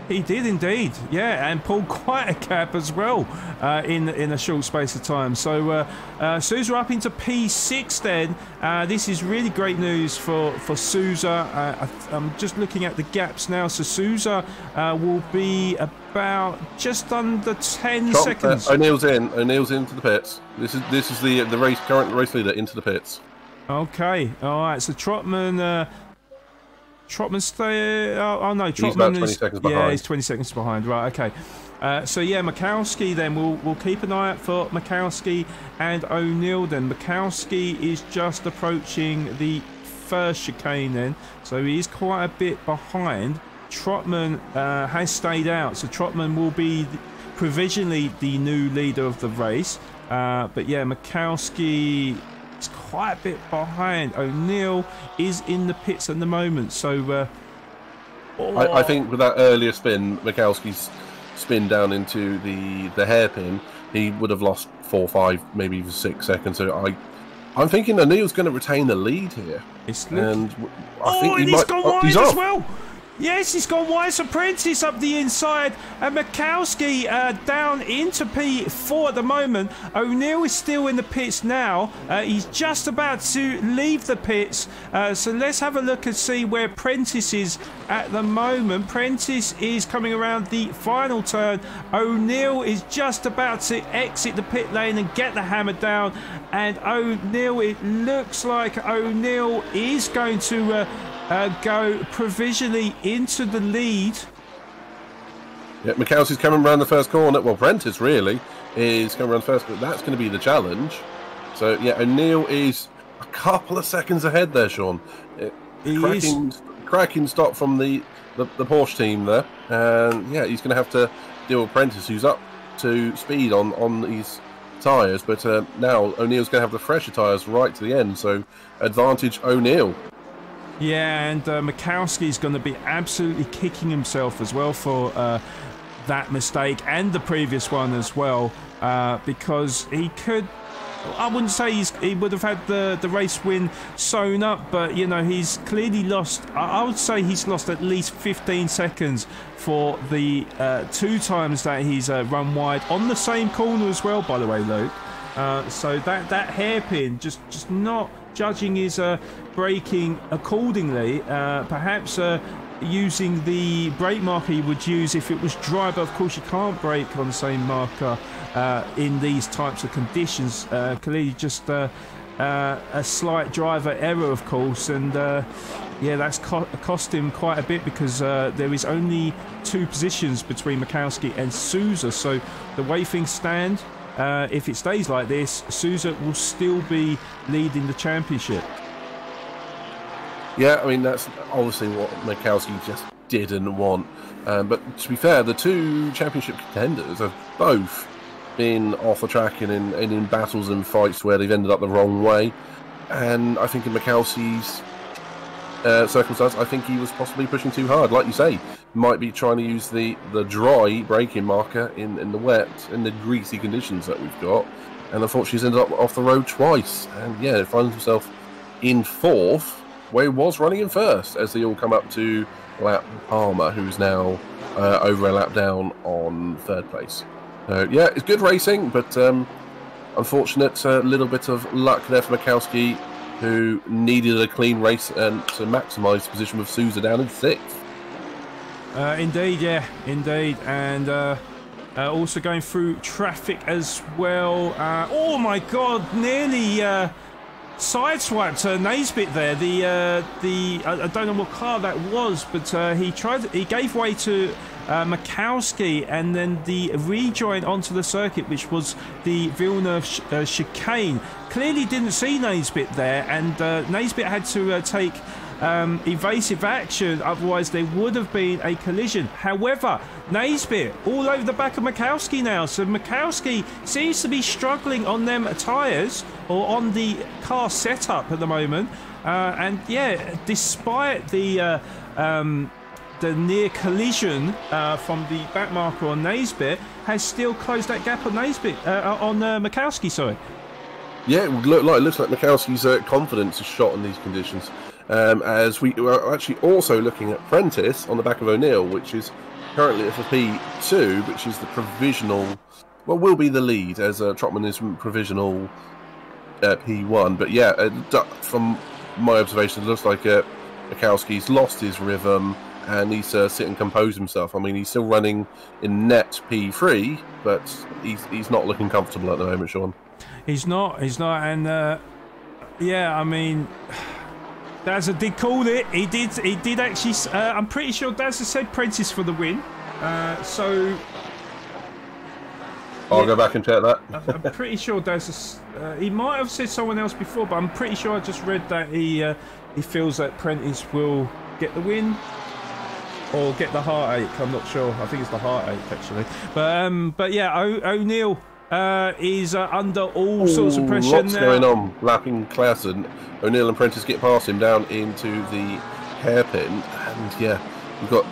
He did indeed, yeah, and pulled quite a gap as well in a short space of time. So Sousa up into P6 then. This is really great news for Sousa. I'm just looking at the gaps now. So Sousa will be about just under 10 seconds. O'Neill's into the pits. This is the current race leader into the pits. Okay, all right. So Trotman stay. Oh no, Trotman he's about 20 seconds behind. Yeah, he's 20 seconds behind. Right, okay. So yeah, Mikowski then. We'll keep an eye out for Mikowski and O'Neill then. Mikowski is just approaching the first chicane then, so he is quite a bit behind. Trotman has stayed out, so Trotman will be provisionally the new leader of the race. But yeah, Mikowski is quite a bit behind. O'Neill is in the pits at the moment, so I think with that earlier spin, Mikowski's spin down into the hairpin, he would have lost 4, 5, maybe even 6 seconds. So I'm thinking O'Neill's going to retain the lead here. And he's gone wide as well. Yes, he's gone wide. So Prentice up the inside, and Mikowski down into P4 at the moment. O'Neill is still in the pits now. He's just about to leave the pits. So let's have a look and see where Prentice is at the moment. Prentice is coming around the final turn. O'Neill is just about to exit the pit lane and get the hammer down. And O'Neill, it looks like O'Neill is going to go provisionally into the lead. Yeah, Mikowski's coming around the first corner. Well, Prentice really is coming around first, but that's going to be the challenge. So, yeah, O'Neill is a couple of seconds ahead there, Sean. Cracking stop from the Porsche team there. And, yeah, he's going to have to deal with Prentice, who's up to speed on these tyres. But now O'Neill's going to have the fresher tyres right to the end. So, advantage O'Neill. Yeah, and Mikowski's going to be absolutely kicking himself as well for that mistake and the previous one as well, because he could... I wouldn't say he would have had the race win sewn up, but, you know, he's clearly lost... I would say he's lost at least 15 seconds for the 2 times that he's run wide on the same corner as well, by the way, Luke. So that hairpin, just not judging his braking accordingly, perhaps using the brake marker you would use if it was dry, but of course you can't brake on the same marker in these types of conditions. Clearly just a slight driver error, of course, and yeah, that's cost him quite a bit, because there is only 2 positions between Mikowski and Sousa. So the way things stand, if it stays like this, Sousa will still be leading the championship. Yeah, I mean, that's obviously what Mikowski just didn't want. But to be fair, the 2 championship contenders have both been off the track and in battles and fights where they've ended up the wrong way. And I think in Mikowski's circumstance, I think he was possibly pushing too hard. Like you say, might be trying to use the dry braking marker in the wet, in the greasy conditions that we've got. And unfortunately, he's ended up off the road twice. And yeah, finds himself in 4th, where he was running in 1st, as they all come up to lap Palmer, who's now over a lap down on 3rd place. Yeah, it's good racing, but unfortunate little bit of luck there for Mikowski, who needed a clean race and to maximise the position with Sousa down in 6th. Indeed, yeah, indeed. And also going through traffic as well. Oh my God, nearly sideswiped Naisbitt there. I don't know what car that was, but he gave way to Mikowski, and then the rejoin onto the circuit, which was the Villeneuve chicane. Clearly didn't see Naisbitt there, and Naisbitt had to take evasive action, otherwise there would have been a collision. However, Naisbitt all over the back of Mikowski now, so Mikowski seems to be struggling on them tyres, or on the car setup at the moment, and yeah, despite the near collision from the back marker on Naisbitt, has still closed that gap on Mikowski, sorry. Yeah, it looks like Mikowski's confidence is shot in these conditions. As we are actually also looking at Prentice on the back of O'Neill, which is currently at P2, which is the provisional, well, will be the lead, as Trotman is provisional P1. But yeah, from my observation, it looks like Mikowski's lost his rhythm and needs to sit and compose himself. I mean, he's still running in net P3, but he's not looking comfortable at the moment, Sean. He's not, and yeah, I mean, Dazza did call it. He did actually. I'm pretty sure Dazza said Prentice for the win. So I'll go back and check that. I'm pretty sure Dazza. He might have said someone else before, but I'm pretty sure I just read that he feels that Prentice will get the win or get the heartache. I'm not sure. I think it's the heartache actually. But yeah, O'Neill is under all sorts of pressure lots now. Going on, lapping Clausen. O'Neill and Prentice get past him down into the hairpin, and yeah, we've got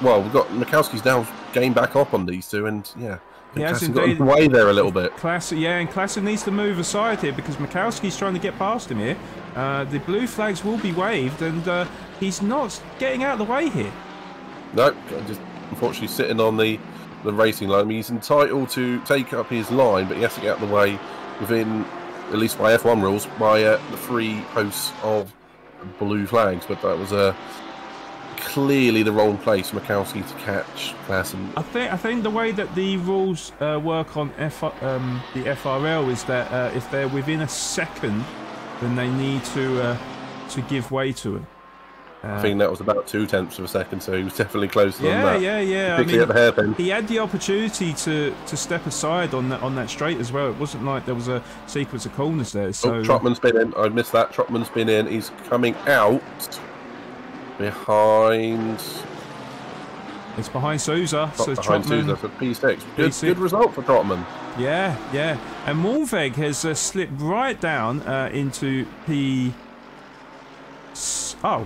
Mikowski's now gained back up on these 2, and yeah, Clausen got in the way there a little bit. And Clausen needs to move aside here, because Mikowski's trying to get past him here. The blue flags will be waved, and he's not getting out of the way here. No, just unfortunately sitting on the racing line. I mean, he's entitled to take up his line, but he has to get out of the way within, at least by F1 rules, by the 3 posts of blue flags. But that was clearly the wrong place for Mikowski to catch Clausen. I think the way that the rules work on the FRL is that if they're within a second, then they need to give way to him. I think that was about 0.2 of a second, so he was definitely closer than Yeah, that. yeah. Particularly at the hairpin. He had the opportunity to step aside on that straight as well. It wasn't like there was a sequence of corners there. So Trotman's been in. I missed that. Trotman's been in. He's coming out behind. It's behind Sousa. So Behind Trotman, Sousa for P6. P6. Good result for Trotman. Yeah. And Mornveg has slipped right down into P. Oh.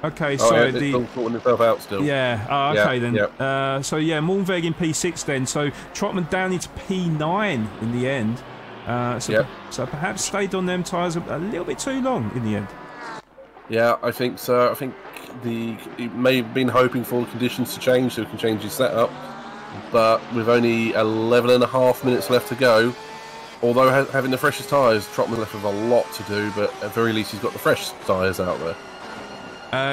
Okay, so yeah, still sorting himself out still. Yeah, okay then. Yeah. So yeah, Mornveg in P6 then. So Trotman down into P9 in the end. So perhaps stayed on them tyres a little bit too long in the end. Yeah, I think so. I think he may have been hoping for the conditions to change so he can change his setup. But with only 11.5 minutes left to go, although having the freshest tyres, Trotman left with a lot to do, but at the very least he's got the fresh tyres out there.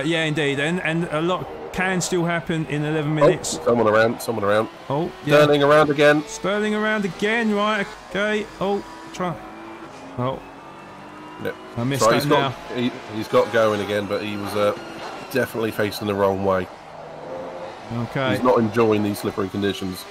Yeah, indeed, and a lot can still happen in 11 minutes. Oh, someone around. Oh, yeah. Sterling around again, right, okay. Oh, try. Oh. Yep. I missed that now. He's got going again, but he was definitely facing the wrong way. Okay. He's not enjoying these slippery conditions.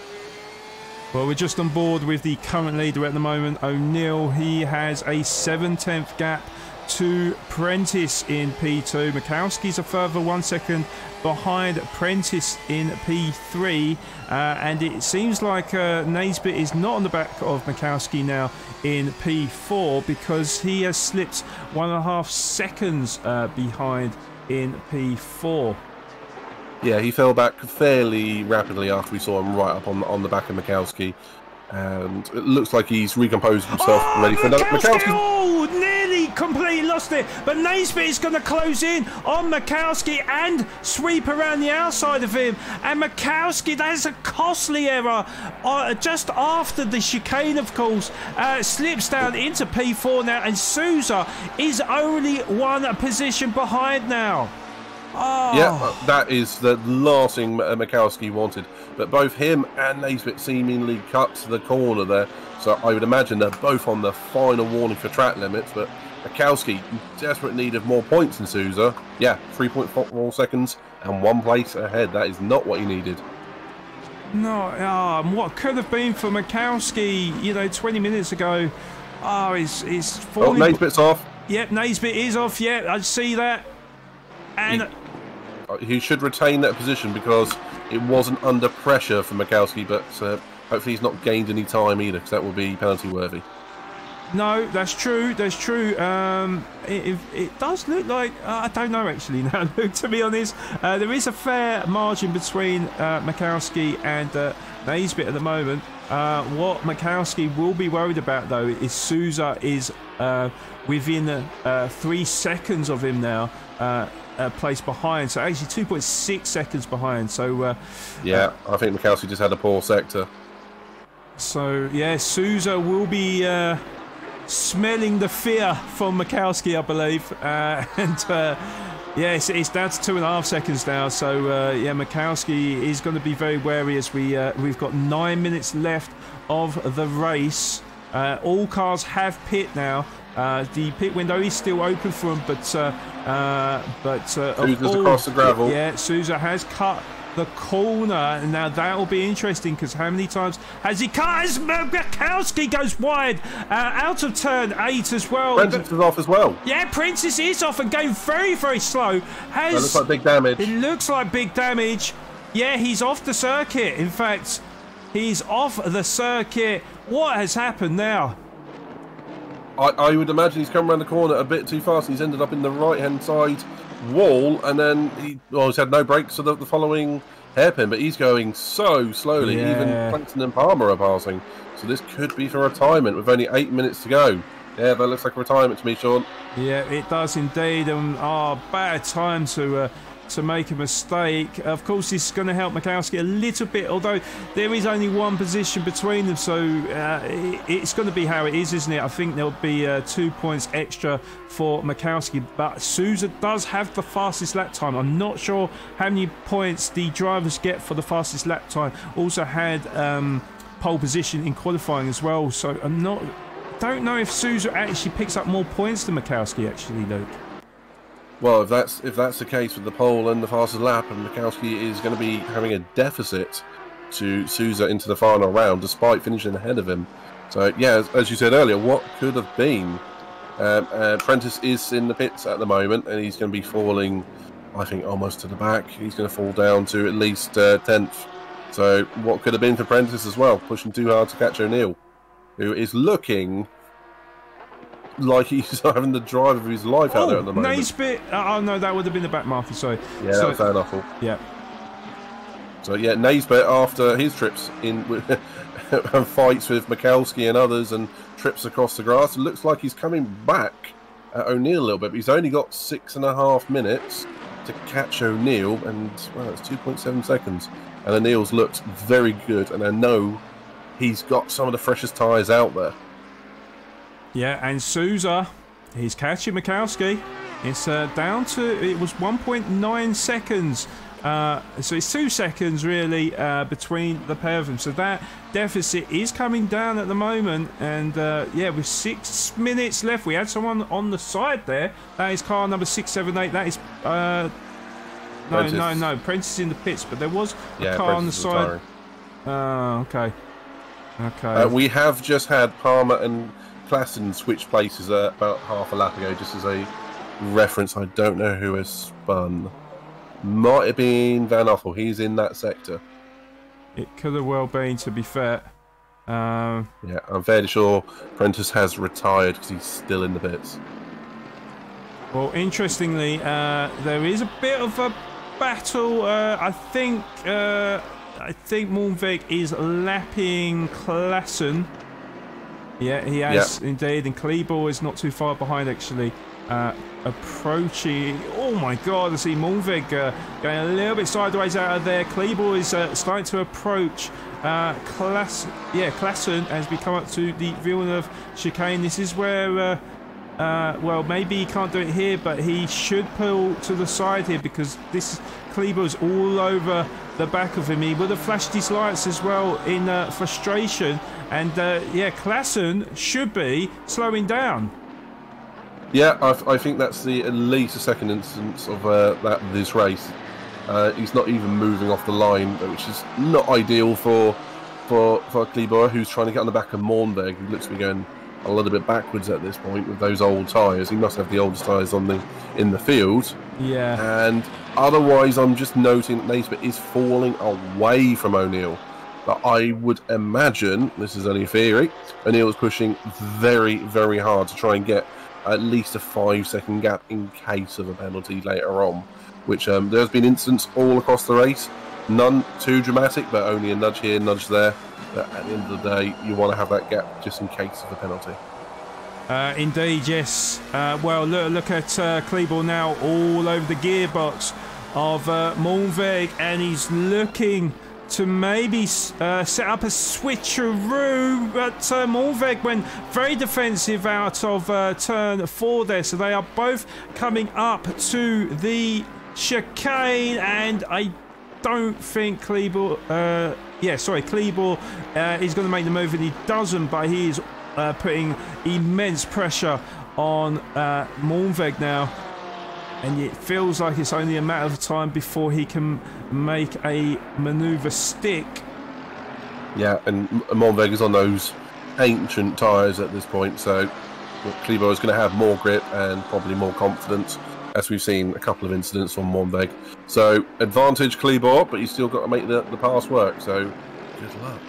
Well, we're just on board with the current leader at the moment, O'Neill. He has a 7/10 gap to Prentice in P2. Mikowski's a further 1 second behind Prentice in P3, and it seems like Naisbitt is not on the back of Mikowski now in P4 because he has slipped 1.5 seconds behind in P4. Yeah, he fell back fairly rapidly after we saw him right up on the back of Mikowski, and it looks like he's recomposed himself, ready for another. Mikowski! Nearly completely lost it, but Naisbitt is going to close in on Mikowski and sweep around the outside of him. And Mikowski, that is a costly error just after the chicane, of course, slips down into P4 now, and Sousa is only 1 position behind now. Oh. Yeah, that is the last thing Mikowski wanted. But both him and Naisbitt seemingly cut to the corner there. So I would imagine they're both on the final warning for track limits. But Mikowski in desperate need of more points than Sousa. Yeah, 3.4 seconds and 1 place ahead. That is not what he needed. No, what could have been for Mikowski, 20 minutes ago. He's falling. Oh, Naisbitt's off. Yep, Naisbitt is off. Yeah, I see that. And he should retain that position because it wasn't under pressure for Mikowski, but hopefully he's not gained any time either, because that will be penalty worthy. No, that's true. That's true. It does look like I don't know actually. Now, look, to be honest, there is a fair margin between Mikowski and Naisbitt at the moment. What Mikowski will be worried about though is Sousa is within 3 seconds of him now. Place behind, so actually 2.6 seconds behind. So yeah, I think Mikowski just had a poor sector. So yeah, Sousa will be smelling the fear from Mikowski, I believe, yeah, it's down to 2.5 seconds now. So yeah, Mikowski is going to be very wary as we've got 9 minutes left of the race. All cars have pit now. The pit window is still open for him, but Sousa's across the gravel. Yeah, Sousa has cut the corner, and now that will be interesting because how many times has he cut? As Mikowski goes wide out of turn 8 as well. Prentice is off as well. Yeah, Prentice is off and going very, very slow. That looks like big damage. It looks like big damage. Yeah, he's off the circuit. In fact, he's off the circuit. What has happened now? I would imagine he's come around the corner a bit too fast and he's ended up in the right-hand side wall, and then he's had no brakes for the following hairpin, but he's going so slowly. Yeah. Even Clanton and Palmer are passing. So this could be for retirement with only 8 minutes to go. Yeah, that looks like a retirement to me, Sean. Yeah, it does indeed. Bad time to make a mistake. Of course, this is going to help Mikowski a little bit, although there is only 1 position between them, so it's going to be how it is, isn't it? I think there'll be 2 points extra for Mikowski, but Sousa does have the fastest lap time. I'm not sure how many points the drivers get for the fastest lap time. Also had pole position in qualifying as well, so don't know if Sousa actually picks up more points than Mikowski, actually, Luke. Well, if that's the case with the pole and the fastest lap, and Mikowski is going to be having a deficit to Sousa into the final round, despite finishing ahead of him. So yeah, as you said earlier, what could have been? Prentice is in the pits at the moment, and he's going to be falling, I think, almost to the back. He's going to fall down to at least 10th. So what could have been for Prentice as well, pushing too hard to catch O'Neill, who is looking like he's having the drive of his life out there at the moment. Naismith. Oh no, that would have been the back marker. Sorry. Yeah, that was an awful. Yeah. So yeah, Naismith, after his trips in and fights with Mikowski and others and trips across the grass, it looks like he's coming back at O'Neill a little bit. But he's only got 6.5 minutes to catch O'Neill, and well, it's 2.7 seconds. And O'Neill's looked very good, and I know he's got some of the freshest tyres out there. Yeah, and Sousa, he's catching Mikowski. It's down to, it was 1.9 seconds. So it's 2 seconds really between the pair of them. So that deficit is coming down at the moment. And yeah, with 6 minutes left, we had someone on the side there. That is car number 678. That is no. Prentice in the pits, but there was a car on the side. Okay. We have just had Palmer and Klassen switch places about half a lap ago, just as a reference. I don't know who has spun. Might have been Van Offel. He's in that sector. It could have well been, to be fair. Yeah, I'm fairly sure Prentice has retired because he's still in the pits. Well, interestingly, there is a bit of a battle. I think Moonvig is lapping Klassen. Yeah, he has indeed, and Kleebor is not too far behind actually. Approaching. Oh my God! I see Moonvig going a little bit sideways out of there. Kleebor is starting to approach Klassen as we come up to the Villeneuve chicane. This is where. Well, maybe he can't do it here, but he should pull to the side here because this Kleebor's all over the back of him. He would have flashed his lights as well in frustration, and yeah, Klassen should be slowing down. Yeah, I think that's at least the second instance of this race. He's not even moving off the line, which is not ideal for Kleebor, who's trying to get on the back of Moornberg. He looks to be going a little bit backwards at this point with those old tyres. He must have the oldest tyres in the field. Yeah. And otherwise, I'm just noting that Naismith is falling away from O'Neill. But I would imagine, this is only a theory, O'Neill is pushing very, very hard to try and get at least a 5-second gap in case of a penalty later on. Which there's been incidents all across the race. None too dramatic, but only a nudge here, nudge there. But at the end of the day, you want to have that gap just in case of a penalty. Indeed, yes. Well, look at Kleebor now all over the gearbox of Moonvig, and he's looking to maybe set up a switcheroo, but Moonvig went very defensive out of turn 4 there, so they are both coming up to the chicane, and I don't think Kleebor is going to make the move, and he doesn't, but he is putting immense pressure on Moonvig now, and it feels like it's only a matter of time before he can make a manoeuvre stick. Yeah, and Moonvig is on those ancient tyres at this point, so Kleebor is going to have more grip and probably more confidence, as we've seen a couple of incidents from Moonvig. So, advantage Kleebor, but he's still got to make the pass work, so good luck.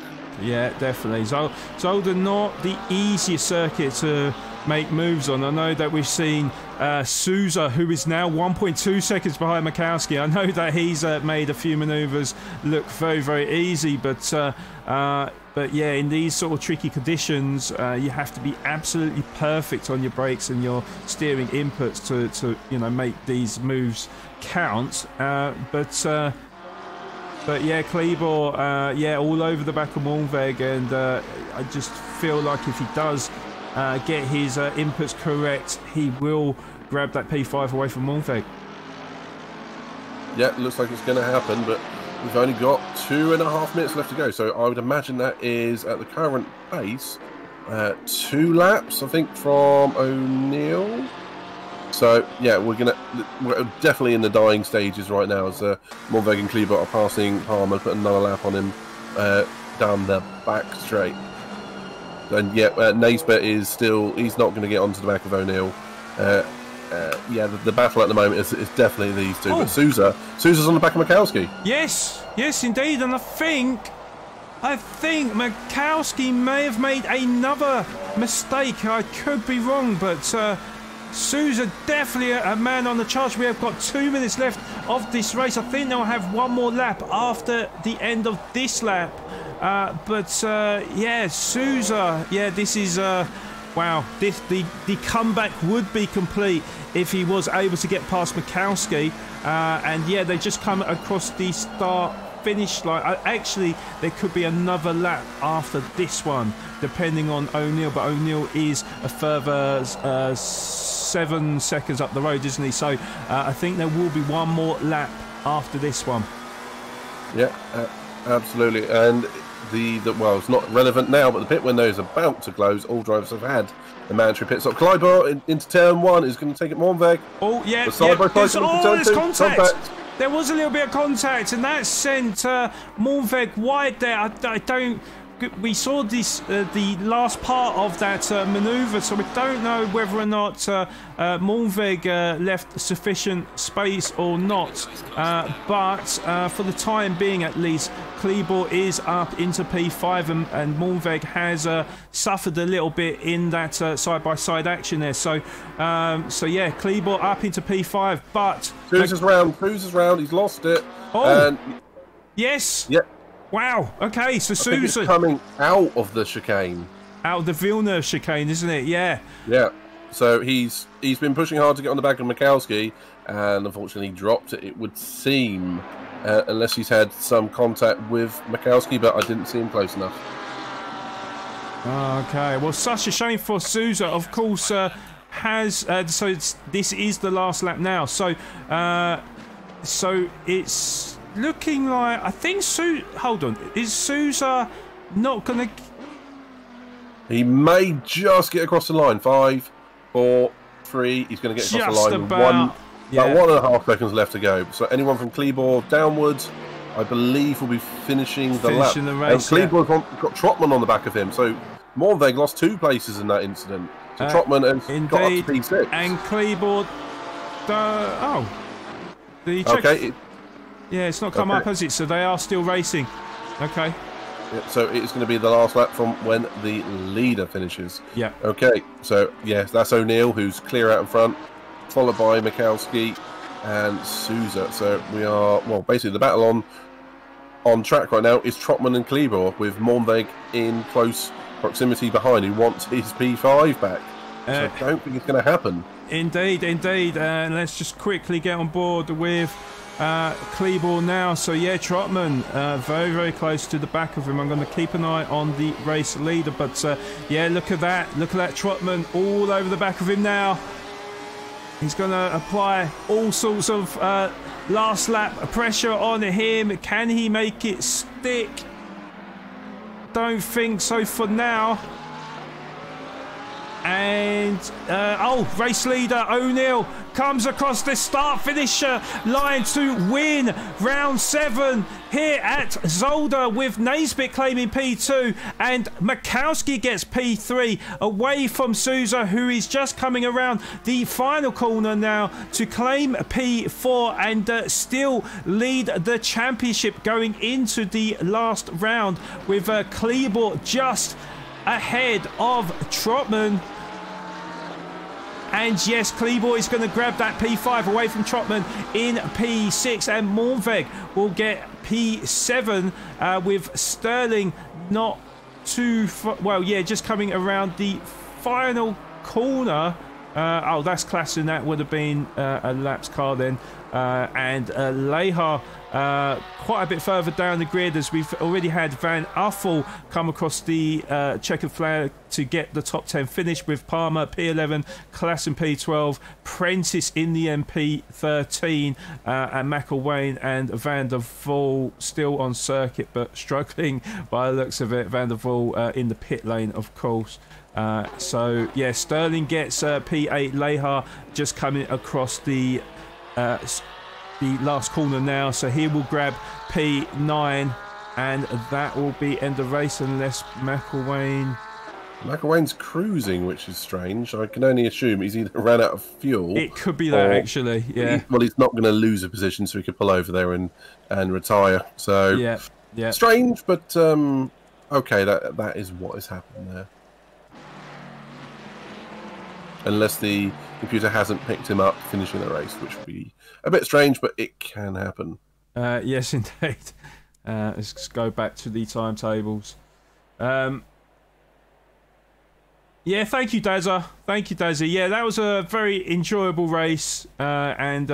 Yeah, definitely. Zolder, not the easiest circuit to make moves on. I know that we've seen Sousa, who is now 1.2 seconds behind Mikowski. I know that he's made a few manoeuvres look very, very easy, but yeah, in these sort of tricky conditions, you have to be absolutely perfect on your brakes and your steering inputs to make these moves count. But yeah, Kleebor, yeah, all over the back of Moonvig, and I just feel like if he does get his inputs correct, he will grab that P5 away from Moonvig. Yeah, it looks like it's going to happen, but we've only got 2.5 minutes left to go, so I would imagine that is, at the current pace, 2 laps, I think, from O'Neill. So yeah, we're definitely in the dying stages right now as Moorweg and Kleber are passing Palmer, put another lap on him down the back straight. And yeah, Naisbet is he's not going to get onto the back of O'Neill. Yeah, the battle at the moment is definitely these two. But Sousa's on the back of Mikowski. Yes, indeed, and I think Mikowski may have made another mistake. I could be wrong, but Sousa definitely a man on the charge. We have got 2 minutes left of this race. I think they'll have one more lap after the end of this lap. Yeah, Sousa. Yeah, this is wow. The comeback would be complete if he was able to get past Mikowski. And yeah, they just come across the start-finish line. Actually, there could be another lap after this one, depending on O'Neill. But O'Neill is a further 7 seconds up the road, isn't he? So I think there will be one more lap after this one. Yeah, absolutely. And well, it's not relevant now, but the pit window is about to close. All drivers have had the mandatory pit stop. Kleiber into turn 1 is going to take it Moorweg. Oh, yeah. There's contact. There was a little bit of contact, and that sent Moorweg wide there. I don't... We saw this the last part of that manoeuvre, so we don't know whether or not Moorweg left sufficient space or not. But for the time being, at least, Kleber is up into P5, and Moorweg has suffered a little bit in that side-by-side action there. So yeah, Kleber up into P5, but Sousa's round. He's lost it. Oh, and yes. Yeah. Wow. Okay, so Sousa coming out of the chicane, out of the Villeneuve chicane, isn't it? Yeah. Yeah. So he's been pushing hard to get on the back of Mikowski, and unfortunately dropped it. It would seem, unless he's had some contact with Mikowski, but I didn't see him close enough. Okay. Well, such a shame for Sousa. Of course, this is the last lap now. So it's looking like, I think hold on, is Sousa not gonna... He may just get across the line. 5, 4, 3. He's going to get across the line. About 1.5 seconds left to go. So anyone from Kleber downwards, I believe, will be finishing the lap. The race, and Kleber's got Trotman on the back of him. So Moorweg lost 2 places in that incident. So Trotman has got up to P6. And Kleber... Yeah, it's not come up, has it? So they are still racing. Okay. Yeah, so it's going to be the last lap from when the leader finishes. Yeah. Okay. So, yes, that's O'Neill, who's clear out in front, followed by Mikowski and Sousa. So we are, well, basically the battle on track right now is Trotman and Kleber, with Moorweg in close proximity behind, who wants his P5 back. So I don't think it's going to happen. Indeed. And let's just quickly get on board with Kleber now. So yeah, Trotman very, very close to the back of him. I'm going to keep an eye on the race leader, but yeah, look at that Trotman all over the back of him now. He's going to apply all sorts of last lap pressure on him. Can he make it stick? Don't think so for now. And race leader O'Neill comes across the start-finisher line to win round 7 here at Zolder, with Naisbit claiming P2 and Mikowski gets P3 away from Sousa, who is just coming around the final corner now to claim P4 and still lead the championship going into the last round, with Kleber just ahead of Trotman. And yes, Kleber is going to grab that P5 away from Trotman in P6, and Moorweg will get P7 with Sterling not too far, well, yeah, just coming around the final corner. That's class, and that would have been a laps car then. and Leha quite a bit further down the grid, as we've already had Van Uffel come across the checkered flag to get the top 10 finish, with Palmer P11, Klassen P12, Prentice in the MP13, and McElwain and Van der Voel still on circuit but struggling by the looks of it. Van der Voel in the pit lane, of course. So yeah, Sterling gets P8, Leha just coming across the last corner now, so he will grab P9, and that will be end of race unless McElwain's cruising, which is strange. I can only assume he's either ran out of fuel. It could be that, actually. Yeah. He's not going to lose a position, so he could pull over there and retire. So yeah, strange, but okay, that is what has happened there. Unless the computer hasn't picked him up finishing the race, which would be a bit strange, but it can happen. Yes, indeed. Let's just go back to the timetables. Yeah, thank you, Dazza. Thank you, Dazza. Yeah, that was a very enjoyable race, and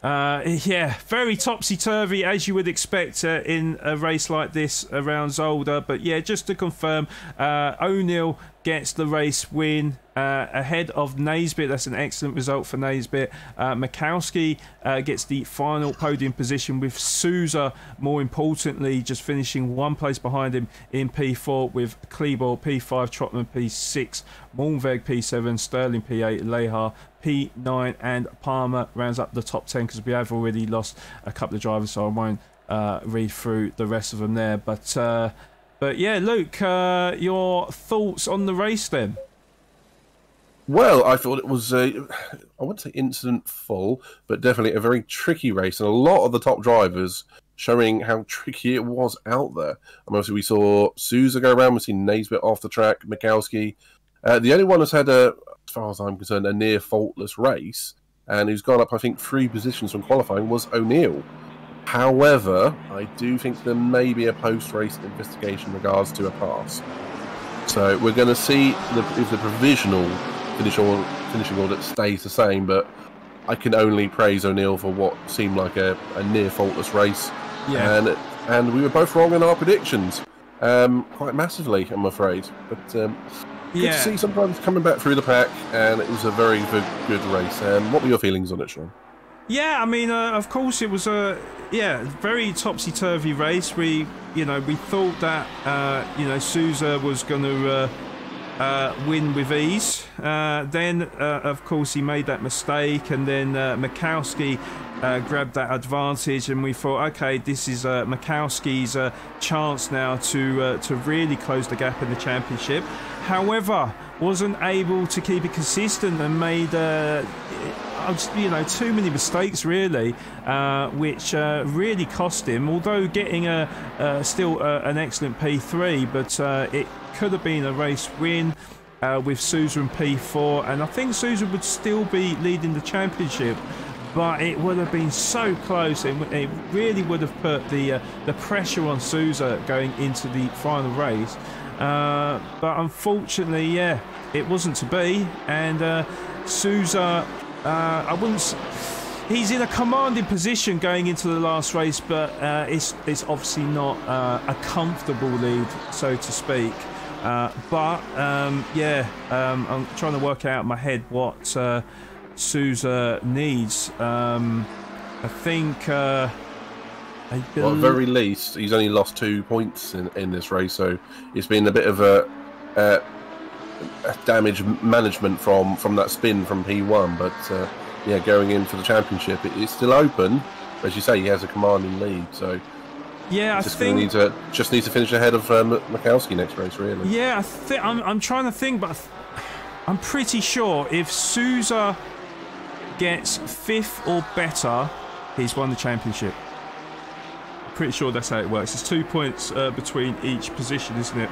yeah, very topsy-turvy, as you would expect in a race like this around Zolder. But yeah, just to confirm, O'Neill gets the race win ahead of Naisbitt. That's an excellent result for Naisbitt. Mikowski gets the final podium position, with Souza, more importantly, just finishing one place behind him in P4, with Kleebor P5, Trotman P6, Malmberg P7, Sterling P8, Leha P9, and Palmer rounds up the top 10, because we have already lost a couple of drivers, so I won't read through the rest of them there. But yeah, Luke, your thoughts on the race then? Well, I thought it was I wouldn't say incident full, but definitely a very tricky race, and a lot of the top drivers showing how tricky it was out there. I mean, obviously we saw Souza go around, we've seen Naisbitt off the track, Mikowski. The only one that's had, as far as I'm concerned, a near faultless race, and who's gone up, I think, 3 positions from qualifying, was O'Neill. However, I do think there may be a post-race investigation in regards to a pass. So we're going to see if the provisional finishing order stays the same, but I can only praise O'Neill for what seemed like a near faultless race. Yeah. And we were both wrong in our predictions, quite massively, I'm afraid. But good to see some drivers coming back through the pack, and it was a very good race. What were your feelings on it, Sean? Yeah, I mean, of course, it was a very topsy-turvy race. We thought that Souza was going to win with ease. Then, of course, he made that mistake, and then Mikowski grabbed that advantage, and we thought, okay, this is Mikowski's chance now to really close the gap in the championship. However, wasn't able to keep it consistent and made too many mistakes, really, which really cost him. Although getting still an excellent P3, but it could have been a race win with Souza in P4, and I think Souza would still be leading the championship. But it would have been so close. It really would have put the pressure on Souza going into the final race. But unfortunately, yeah, it wasn't to be. And Souza, he's in a commanding position going into the last race, but it's obviously not a comfortable lead, so to speak. I'm trying to work out in my head what Souza needs. I think well, at the very least, he's only lost 2 points in this race, so it's been a bit of a damage management from that spin from P1. But yeah, going in for the championship, it's still open. As you say, he has a commanding lead, so yeah, I think just needs to finish ahead of Mikowski next race, really. Yeah, I'm trying to think, but I'm pretty sure if Souza gets 5th or better, he's won the championship. Pretty sure that's how it works. It's 2 points between each position, isn't it?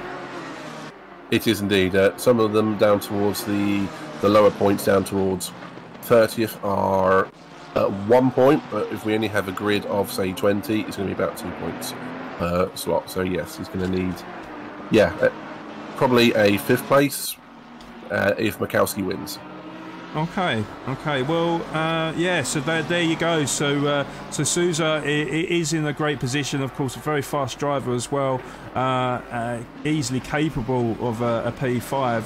It is indeed. Some of them down towards the lower points, down towards 30th, are 1 point, but if we only have a grid of, say, 20, it's going to be about 2 points per slot. So yes, he's going to need, probably a 5th place if Mikowski wins. Okay. Well, yeah. So there you go. So Sousa is in a great position. Of course, a very fast driver as well. Easily capable of a P5.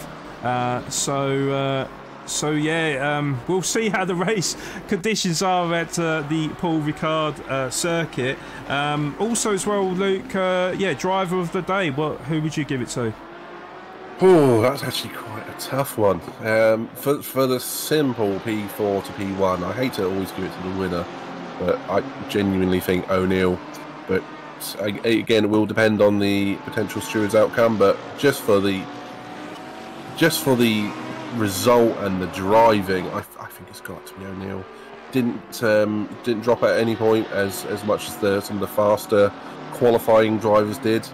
So yeah, we'll see how the race conditions are at the Paul Ricard circuit. Also, as well, Luke. Yeah, driver of the day. Who would you give it to? Oh, that's actually quite a tough one. For the simple P4 to P1, I hate to always give it to the winner, but I genuinely think O'Neill. But again, it will depend on the potential steward's outcome. But just for the result and the driving, I think it's got to be O'Neill. Didn't drop at any point as much as some of the faster qualifying drivers did.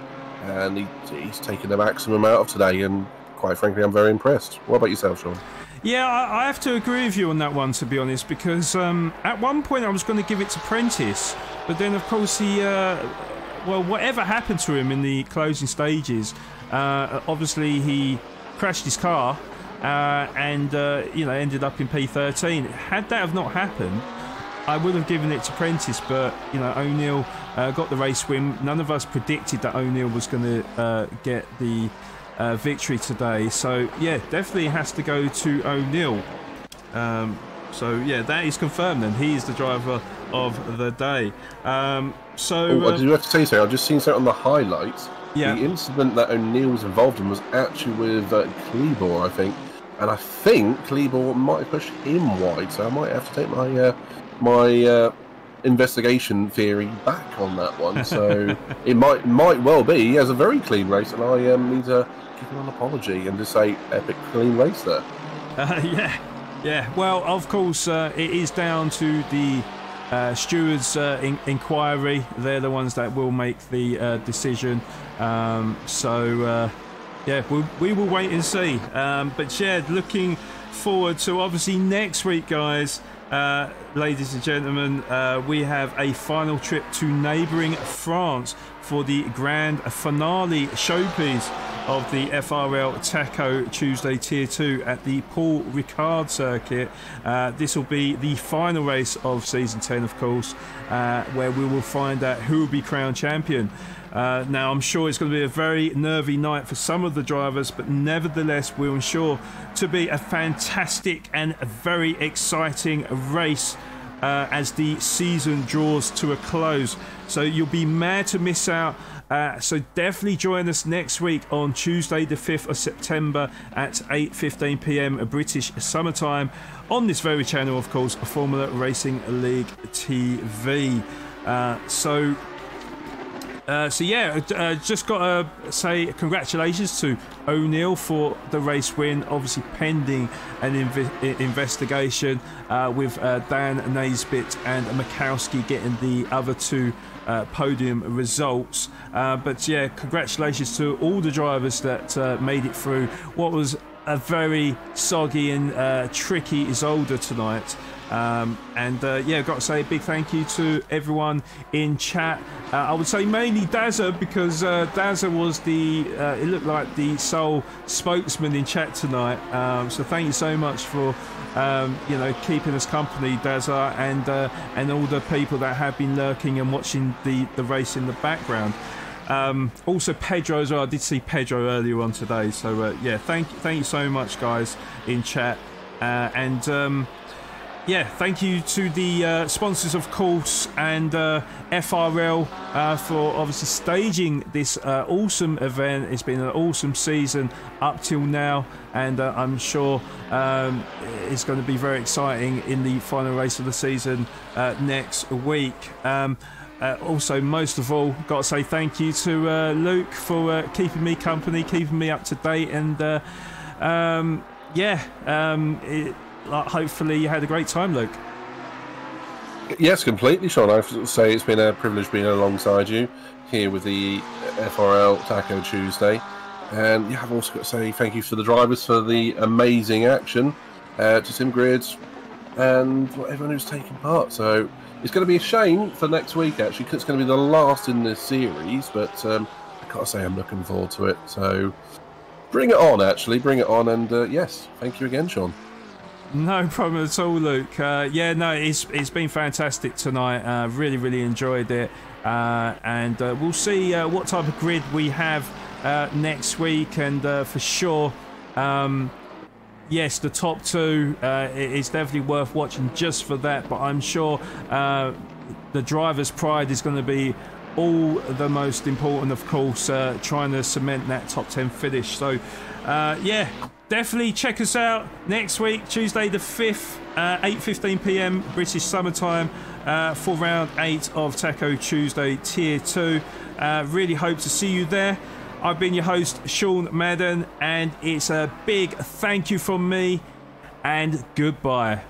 And he's taken the maximum out of today, and quite frankly, I'm very impressed. What about yourself, Sean? Yeah, I have to agree with you on that one, to be honest, because at one point I was going to give it to Prentice, but then, of course, he... well, whatever happened to him in the closing stages, obviously he crashed his car and, ended up in P13. Had that have not happened, I would have given it to Prentice, but, O'Neill got the race win. None of us predicted that O'Neill was going to get the victory today. So, yeah, definitely has to go to O'Neill. So, yeah, that is confirmed then. He is the driver of the day. I do have to say so. I've just seen something on the highlights. Yeah. The incident that O'Neill was involved in was actually with Kleber, I think. And I think Kleber might have pushed him wide, so I might have to take my investigation theory back on that one. So it might well be he has a very clean race, and I need to give him an apology and just say epic clean race there. Yeah. Well, of course, it is down to the stewards' inquiry. They're the ones that will make the decision. Yeah, we will wait and see. But yeah, looking forward to obviously next week, guys. Ladies and gentlemen, we have a final trip to neighbouring France for the grand finale showpiece of the FRL Taco Tuesday Tier 2 at the Paul Ricard circuit. This will be the final race of Season 10, of course, where we will find out who will be crowned champion. Now, I'm sure it's going to be a very nervy night for some of the drivers, but nevertheless, we'll ensure to be a fantastic and a very exciting race as the season draws to a close. So you'll be mad to miss out. So definitely join us next week on Tuesday the 5th of September at 8:15 p.m. British summertime on this very channel, of course, Formula Racing League TV. So yeah, just got to say congratulations to O'Neill for the race win, obviously pending an investigation with Dan Naisbitt and Makowski getting the other two podium results. But yeah, congratulations to all the drivers that made it through what was a very soggy and tricky Zolder tonight. Yeah, I've got to say a big thank you to everyone in chat. I would say mainly Dazza, because Dazza was it looked like the sole spokesman in chat tonight. So thank you so much for keeping us company, Dazza, and all the people that have been lurking and watching the race in the background. Also Pedro as well. I did see Pedro earlier on today. So yeah, thank you so much, guys, in chat. Yeah, thank you to the sponsors, of course, and FRL for obviously staging this awesome event. It's been an awesome season up till now, and I'm sure it's going to be very exciting in the final race of the season next week. Also, most of all, got to say thank you to Luke for keeping me company, keeping me up to date, and hopefully you had a great time, Luke. Yes, completely, Sean. I have to say it's been a privilege being alongside you here with the FRL Taco Tuesday. And yeah, I've also got to say thank you to the drivers for the amazing action, to Sim Grids and everyone who's taken part. So it's going to be a shame for next week, actually, because it's going to be the last in this series, but I gotta say I'm looking forward to it. So bring it on, actually, bring it on. And yes, thank you again, Sean. No problem at all, Luke. Yeah, no, it's been fantastic tonight. Really, really enjoyed it. And we'll see what type of grid we have next week. And for sure, yes, the top two is definitely worth watching just for that. But I'm sure the driver's pride is going to be all the most important, of course, trying to cement that top 10 finish. So, yeah, definitely check us out next week, Tuesday the 5th, 8:15 p.m. British summertime, for round 8 of Taco Tuesday Tier 2. Really hope to see you there. I've been your host, Sean Madden, and it's a big thank you from me, and goodbye.